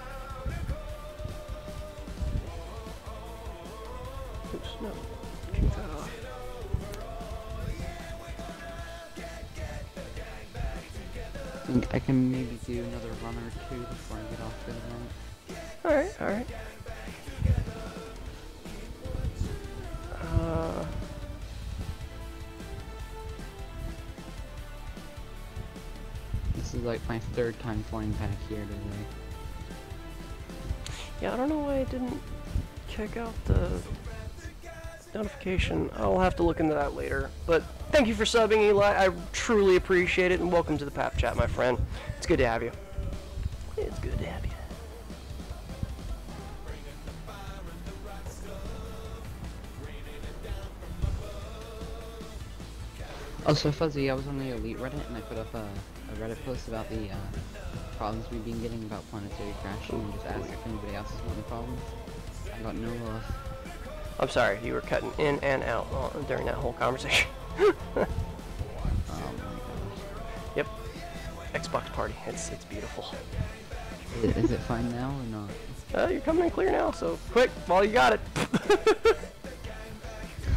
Oops, no. Kick that off. I think I can maybe do another run or two before I get off for the night. Alright, alright. This is like my third time flying back here today. Yeah, I don't know why I didn't check out the notification. I'll have to look into that later. But thank you for subbing, Eli. I truly appreciate it, and welcome to the Pap Chat, my friend. It's good to have you. It's good to have you. Also, Fuzzy, I was on the Elite Reddit and I put up a Reddit post about the problems we've been getting about planetary crashing and just asked if anybody else has had any problems. I got no love. I'm sorry, you were cutting in and out during that whole conversation. Oh my gosh. Yep. Xbox party. It's beautiful. Is it fine now or not? You're coming in clear now, so quick, while you got it.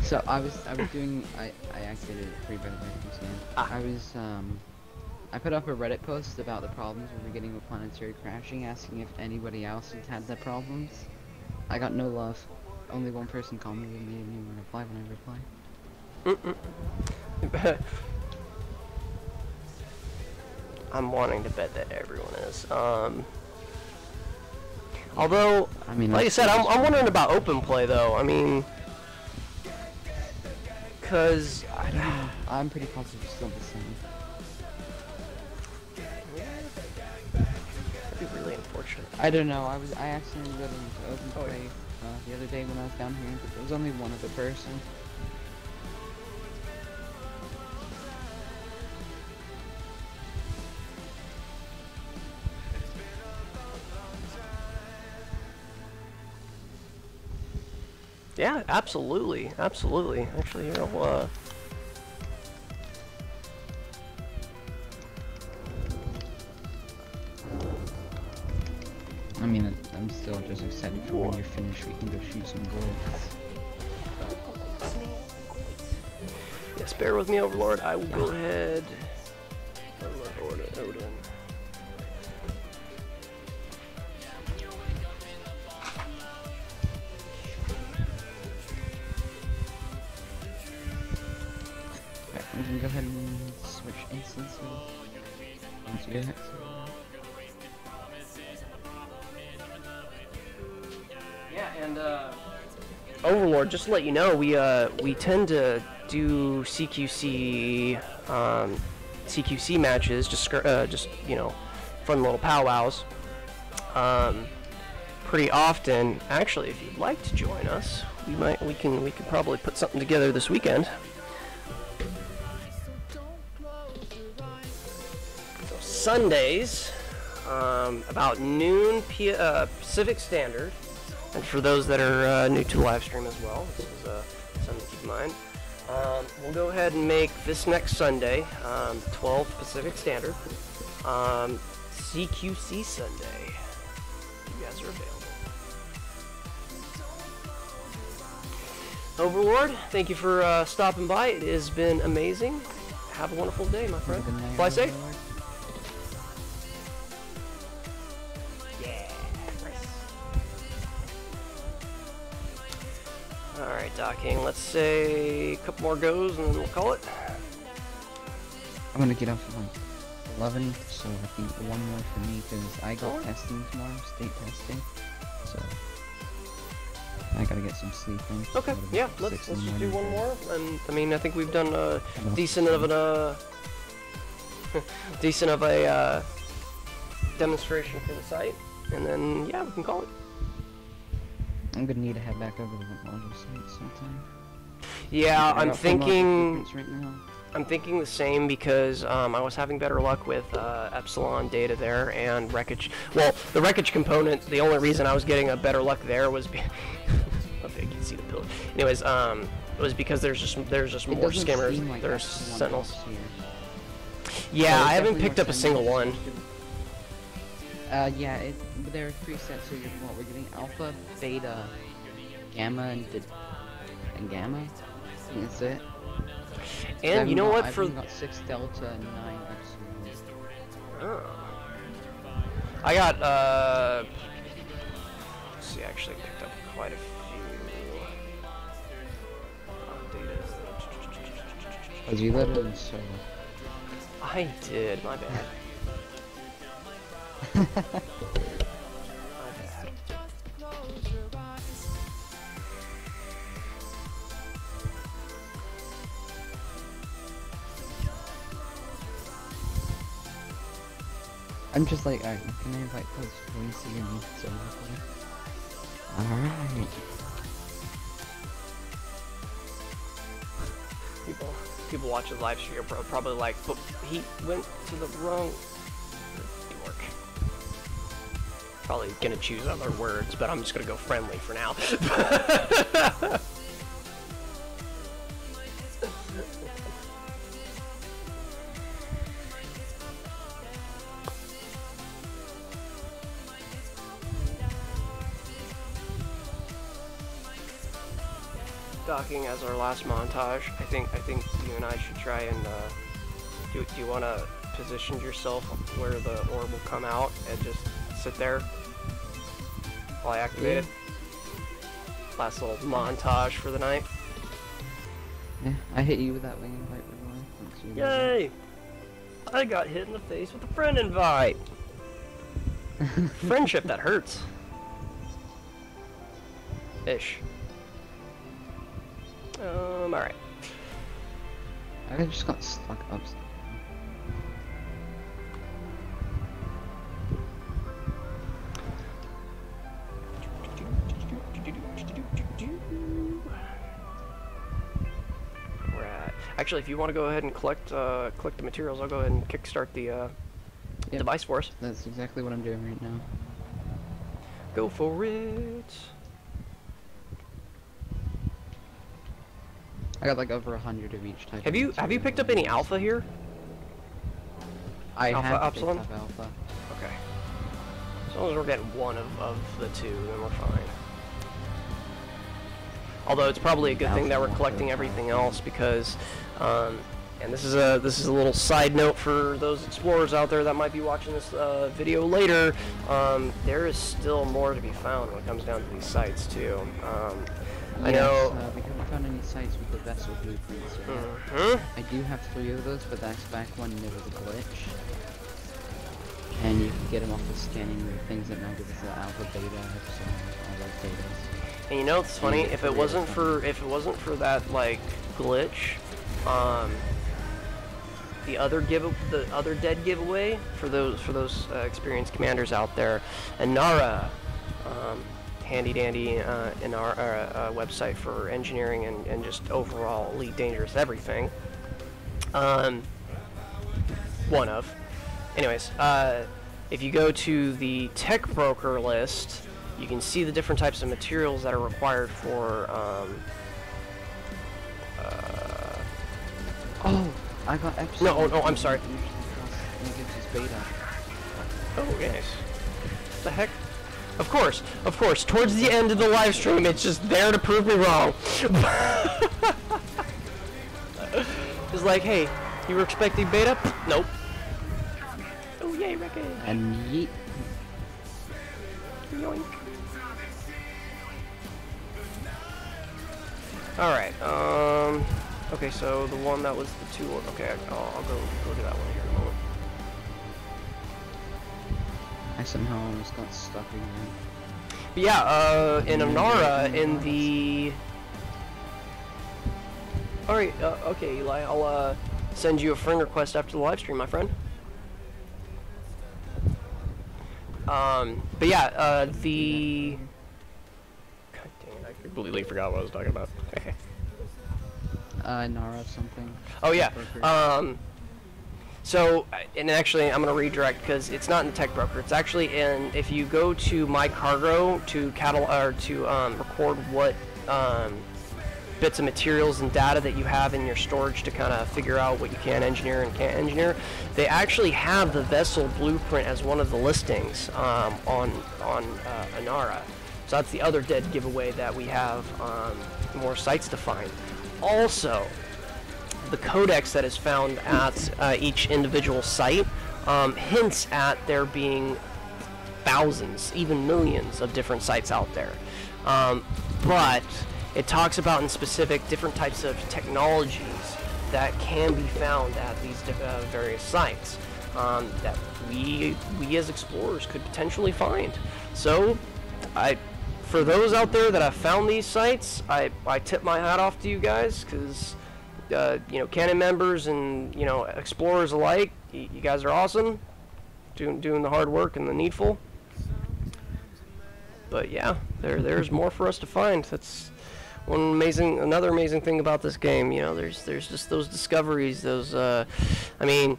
So I was doing I activated it pretty bad scan. I put up a Reddit post about the problems we were getting with planetary crashing, asking if anybody else had had the problems. I got no love. Only one person commented and made me reply when I replied. I'm wanting to bet that everyone is. Although, I mean, like I said, I'm wondering about open play though. I mean, cause I'm pretty positive it's still the same. that'd be really unfortunate. I don't know. I accidentally got into open play the other day when I was down here, but there was only one other person. Yeah, absolutely, absolutely. Actually, here, I'll, I mean, I'm still just excited for when you're finished. We can go shoot some bullets. yes, bear with me, Overlord. I will go ahead. Odin. We can go ahead and switch instances. Once you get it. Yeah, and Overlord, just to let you know, we tend to do CQC CQC matches, just you know, fun little powwows. Pretty often. Actually, if you'd like to join us, we can probably put something together this weekend. So Sundays, about noon Pacific Standard. And for those that are new to the live stream as well, this is something to keep in mind. We'll go ahead and make this next Sunday, 12 Pacific Standard, CQC Sunday. You guys are available. Overlord, thank you for stopping by. It has been amazing. have a wonderful day, my friend. Good night, Fly safe. Overlord. Yeah, nice. Alright, docking. Let's say a couple more goes and then we'll call it. I'm gonna get off at like 11, so I think one more for me because I got Oh. testing tomorrow, state testing. So I gotta get some sleep in. Okay, Gotta be yeah, up let's 6 in just the do morning one for- more. And I mean, I think we've done a Hello. decent of a demonstration for the site, and then yeah, we can call it. I'm gonna need to head back over to the model site sometime. Yeah, I I'm got full model thinking. blueprints right now. I'm thinking the same because I was having better luck with Epsilon data there and wreckage. Well, the wreckage component. The only reason I was getting a better luck there was. Okay, you can see the pillar. Anyways, it was because there's just It more doesn't skimmers. seem like There's that's the one sentinels. that's here. Yeah, There's I haven't definitely picked more up a single one. sentinels. Yeah, they're presets, so we're getting alpha, beta, gamma, and gamma. I think that's it. And you know what? I've For only got 6 delta and 9 epsilon. oh. I got let's see, I actually picked up quite a few data. Cause you let it in solo. I did, my bad. My bad. I'm just like, alright, can I invite those voice you need so alright. People watching the live stream are probably like, but he went to the wrong work. Probably gonna choose other words, but I'm just gonna go friendly for now. Docking as our last montage. I think you and I should try and do you want to position yourself where the orb will come out and just sit there while I activate it. Last little montage for the night. Yeah, I hit you with that wing invite, by the way. Yay! I got hit in the face with a friend invite. Friendship that hurts. Ish. Alright. I just got stuck up. Right. Actually, if you want to go ahead and collect the materials, I'll go ahead and kickstart the device for us. That's exactly what I'm doing right now. Go for it. I got like over 100 of each type. Have you picked up any alpha here? I Alpha, have picked Epsilon? up alpha. Okay. As long as we're getting one of the two, then we're fine. Although it's probably a good thing that we're collecting everything else because, and this is a little side note for those explorers out there that might be watching this video later. There is still more to be found when it comes down to these sites too. I know. We haven't found any sites with the vessel blueprints yet. I do have 3 of those, but that's back when there was a glitch. And you can get them off of scanning the things that now give us the alpha, beta, epsilon, all those betas. And you know what's funny? If it wasn't for that like glitch, the other dead giveaway for those experienced commanders out there, Inara, handy dandy in our website for engineering and just overall elite dangerous everything. One of. Anyways, if you go to the tech broker list, you can see the different types of materials that are required for. Oh, I got epsilon. No, I'm sorry. Beta. Oh, nice. What the heck? Of course. Towards the end of the live stream, it's just there to prove me wrong. It's like, hey, You were expecting beta? Nope. Oh yay, wreckage! And yeet. Yoink. Alright, okay, so the one that was the 2, okay, I'll go to that one here in a moment. I somehow almost got stuck again. But yeah, in Anara, in the... Alright, okay, Eli, I'll, send you a friend request after the live stream, my friend. But yeah, the... God dang it, I completely forgot what I was talking about. Nara something. Oh yeah, so, and actually I'm going to redirect because it's not in the tech broker, it's actually in, if you go to my cargo to record what, bits of materials and data that you have in your storage to kind of figure out what you can engineer and can't engineer. They actually have the vessel blueprint as one of the listings on Anara. So that's the other dead giveaway that we have more sites to find. Also, the codex that is found at each individual site hints at there being thousands, even millions of different sites out there. But it talks about in specific different types of technologies that can be found at these various sites that we as explorers could potentially find. So, for those out there that have found these sites, I tip my hat off to you guys, because you know, canon members and, you know, explorers alike, you guys are awesome, doing the hard work and the needful. But yeah, there's more for us to find. That's another amazing thing about this game. You know, there's just those discoveries, those I mean,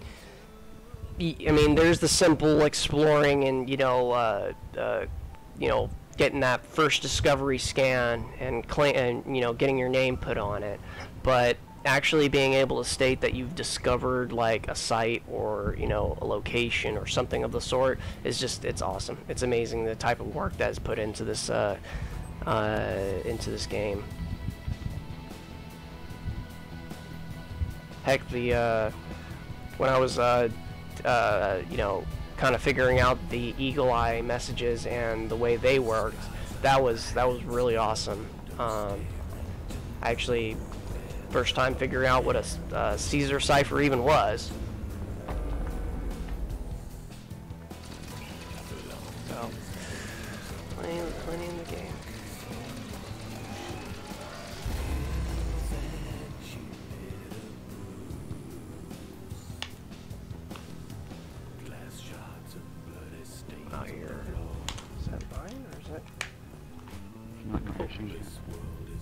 there's the simple exploring and, you know, getting that first discovery scan and you know, getting your name put on it. But actually being able to state that you've discovered like a site or, you know, a location or something of the sort is just, it's awesome. It's amazing the type of work that is put into this game. Heck, the when I was you know, kind of figuring out the eagle eye messages and the way they worked, that was really awesome. Actually, first time figuring out what a Caesar cipher even was. So, plenty in the game. Oh, here. Is that mine or is that? Not crashing.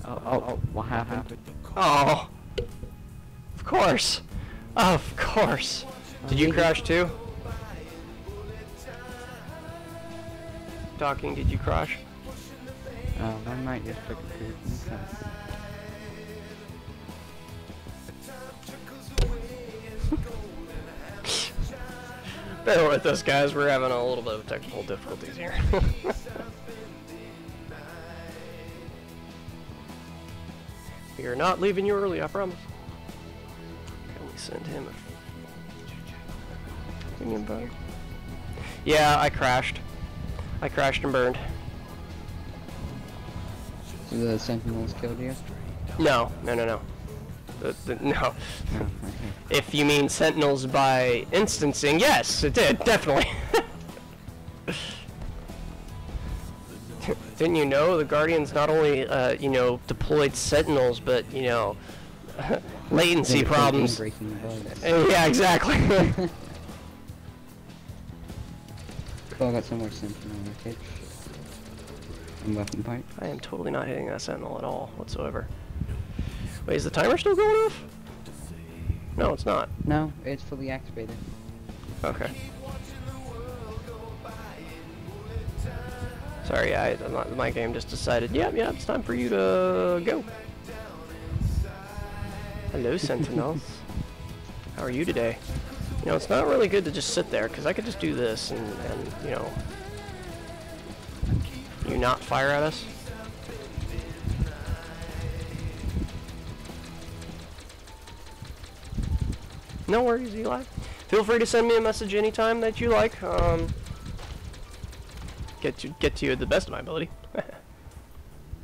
Oh, what happened? Oh, of course. Of course. Did you crash too? Talking, did you crash? I might just pick a food. Bear with us, guys. We're having a little bit of technical difficulties here. We are not leaving you early, I promise. Can we send him a union bug? Yeah, I crashed. I crashed and burned. So the sentinels killed you? No. No. No. If you mean sentinels by instancing, yes, it did, definitely. Didn't you know the Guardians not only, you know, deployed sentinels, but, you know, latency problems. Yeah, exactly. Cool, I got some more sentinel wreckage. And weapon pipe. I am totally not hitting that sentinel at all, whatsoever. Wait, is the timer still going off? No, it's not. No, it's fully activated. Okay. Sorry, my game just decided, yeah, it's time for you to go. Hello, Sentinels. How are you today? You know, it's not really good to just sit there, because I could just do this and, you know, you not fire at us. No worries, Eli. Feel free to send me a message anytime that you like. Get to you at the best of my ability.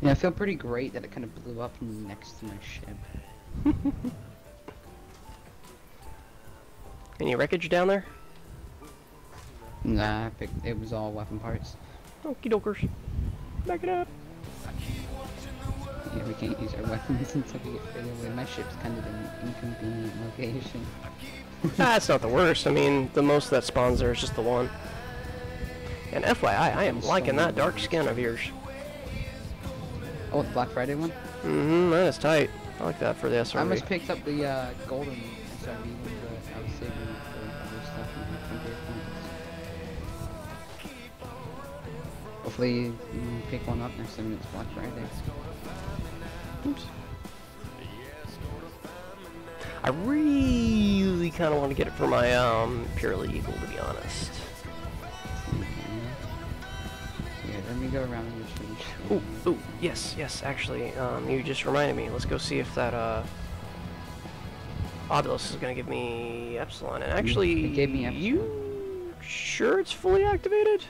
Yeah, I feel pretty great that it kind of blew up next to my ship. Any wreckage down there? Nah, it was all weapon parts. Okie dokers. Back it up. Yeah, we can't use our weapons until we get further away. My ship's kind of an inconvenient location. That's not the worst. I mean, the most that spawns there is just the one. And FYI, I am liking that dark skin of yours. Oh, the Black Friday one? Mm-hmm, that is tight. I like that for the SRV. I almost picked up the golden SRV one, but I was saving it for other stuff and different points. Hopefully you can pick one up next time it's Black Friday. Oops. I really kind of want to get it for my Purely Eagle, to be honest. Yeah, let me go around and just finish. Ooh, yes, actually, you just reminded me. Let's go see if that, Obelisk is gonna give me Epsilon. And actually, it gave me Epsilon. You sure it's fully activated?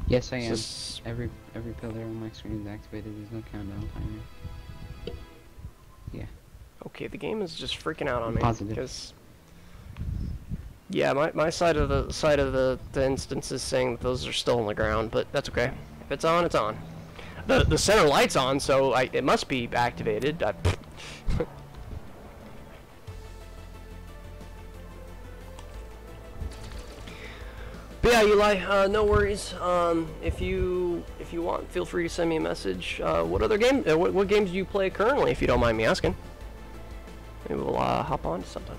Yes, I am. Every pillar on my screen is activated. There's no countdown timer. Yeah. Okay, the game is just freaking out on me. Positive. Because yeah, my side of the instance is saying that those are still on the ground, but that's okay. If it's on, it's on. The center light's on, so it must be activated. But yeah, Eli, no worries. If you want, feel free to send me a message. What other game? What games do you play currently, if you don't mind me asking? Maybe we'll hop on to something.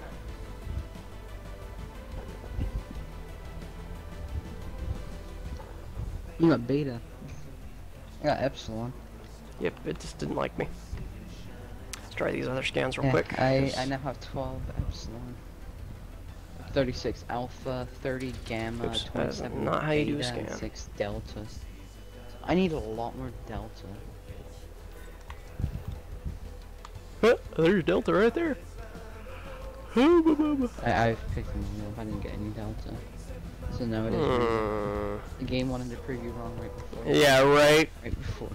You got beta. I got Epsilon. Yep, it just didn't like me. Let's try these other scans real Yeah, quick. I now have 12 Epsilon. 36 Alpha, 30 Gamma, Oops, 27 not how you do a Beta, scan. and 6 Deltas. I need a lot more Delta. There's Delta right there. I've picked them up. I didn't get any Delta. So now it is. The game wanted to prove you wrong right before. Yeah, right. Right before.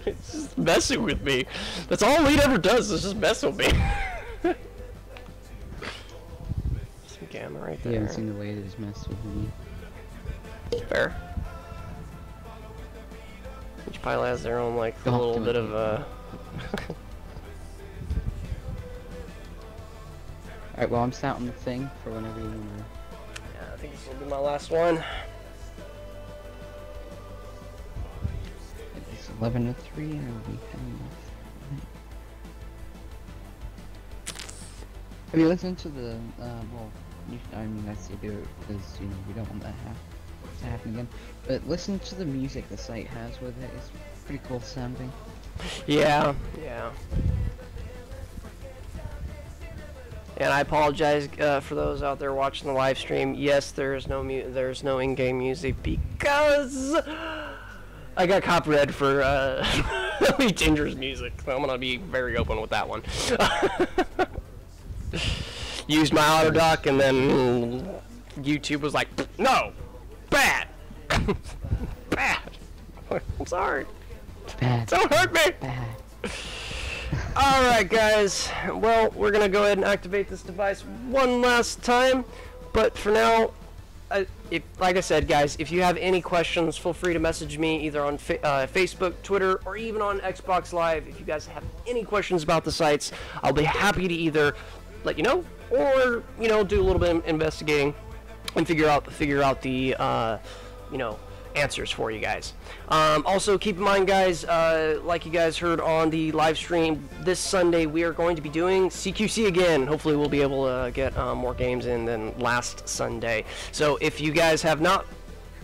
It's just messing with me. That's all Elite ever does, is just mess with me. Some Gamma right there. You haven't seen the way it has messed with me. Fair. Each pilot has their own, like, Oh, little bit of, Alright, well I'm sat on the thing for whenever you wanna... Yeah, I think this will be my last one. It's 11 to 3 and I'll be heading off. Have you listened to the, well, I mean that's you do it because, you know, we don't want that to happen again. But listen to the music the site has with it, it's pretty cool sounding. Yeah. And I apologize for those out there watching the live stream. Yes, there's no in-game music because I got copyrighted for really dangerous music. So I'm gonna be very open with that one. Used my auto dock, and then YouTube was like, "No, bad, bad." I'm sorry. Bad. Don't hurt me. Bad. Alright guys, well, we're gonna go ahead and activate this device one last time, but for now, like I said guys, if you have any questions, feel free to message me either on Facebook, Twitter, or even on Xbox Live. If you guys have any questions about the sites, I'll be happy to either let you know, or, you know, do a little bit of investigating and figure out the, you know, answers for you guys. Also keep in mind guys, like you guys heard on the live stream, this Sunday we are going to be doing CQC again. Hopefully we'll be able to get more games in than last Sunday. So if you guys have not,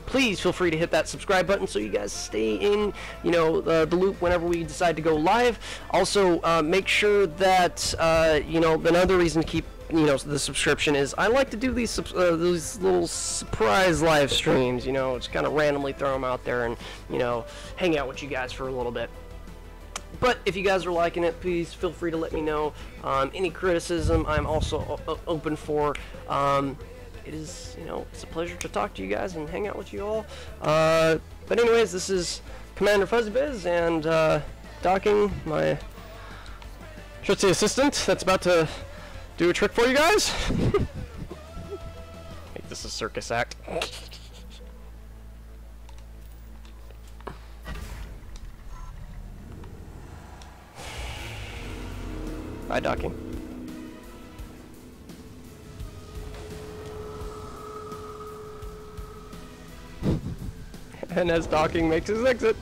please feel free to hit that subscribe button so you guys stay in, you know, the loop whenever we decide to go live. Also make sure that you know, another reason to keep, you know, the subscription is I like to do these little surprise live streams, you know, just kind of randomly throw them out there and, you know, hang out with you guys for a little bit. But if you guys are liking it, please feel free to let me know. Any criticism, I'm also open for. It is, you know, it's a pleasure to talk to you guys and hang out with you all. But anyways, this is Commander Fuzzybiz and Docking, my trusty assistant that's about to do a trick for you guys. Make this a circus act. Bye, Docking. And as Docking makes his exit.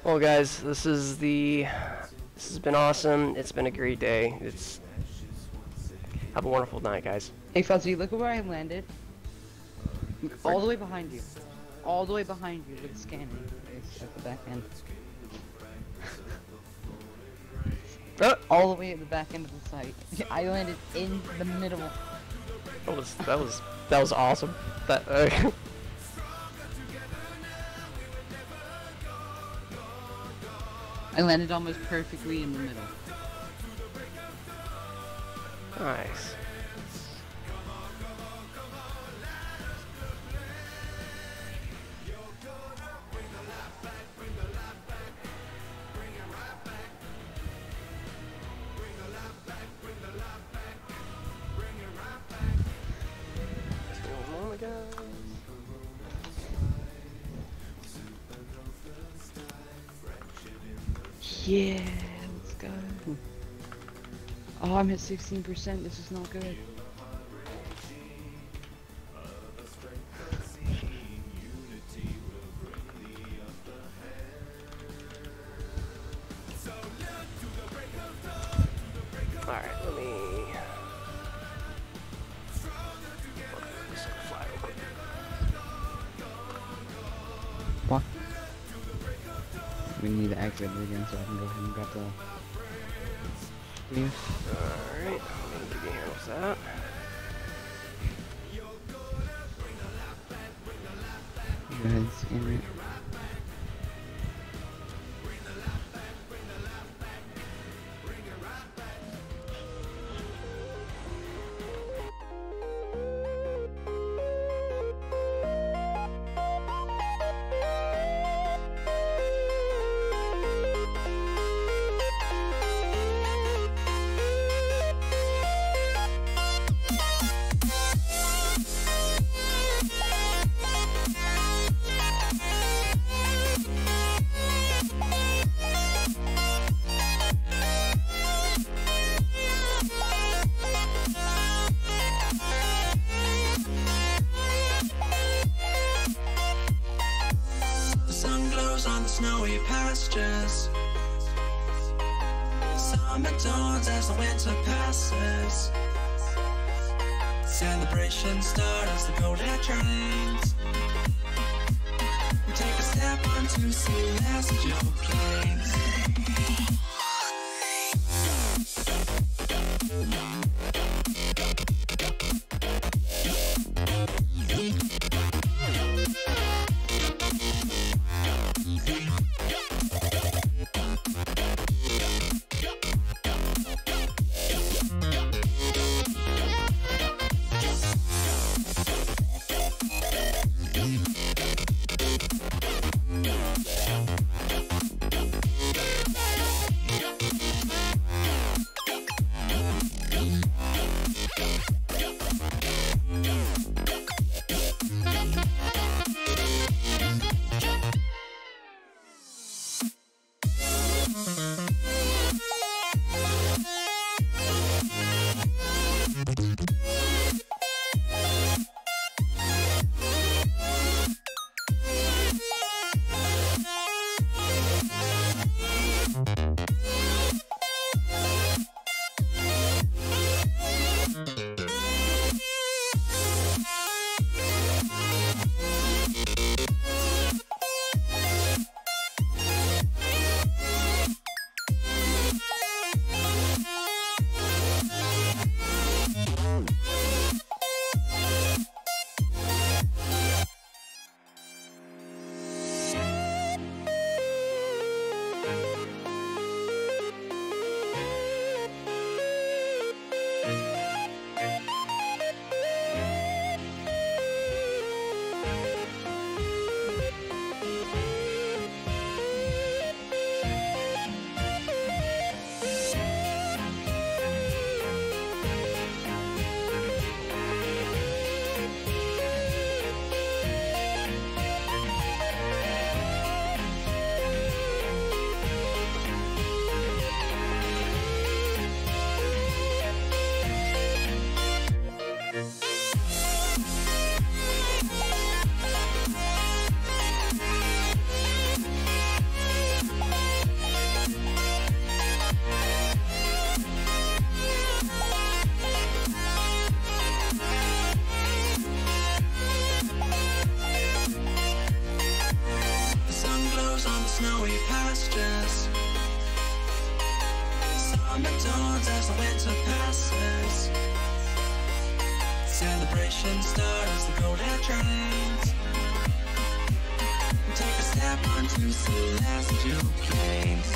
Well, guys, this has been awesome. It's been a great day. Have a wonderful night, guys. Hey Fuzzy, look at where I landed. All the way behind you. All the way behind you with scanning. It's at the back end. All the way at the back end of the site. I landed in the middle. That was awesome. I landed almost perfectly in the middle. Nice. Yeah, let's go. Oh, I'm at 16%. This is not good. Alright, let me fly real quick. What? We need to exit it again so I can go ahead and grab the... Alright, let me give you a handle with that. Go ahead and scan it. On the snowy pastures, summer dawns as the winter passes. Celebrations start as the golden trains. We take a step onto celestial plains. sounds as the winter passes. Celebration start as the golden trains. We take a step onto celestial planes.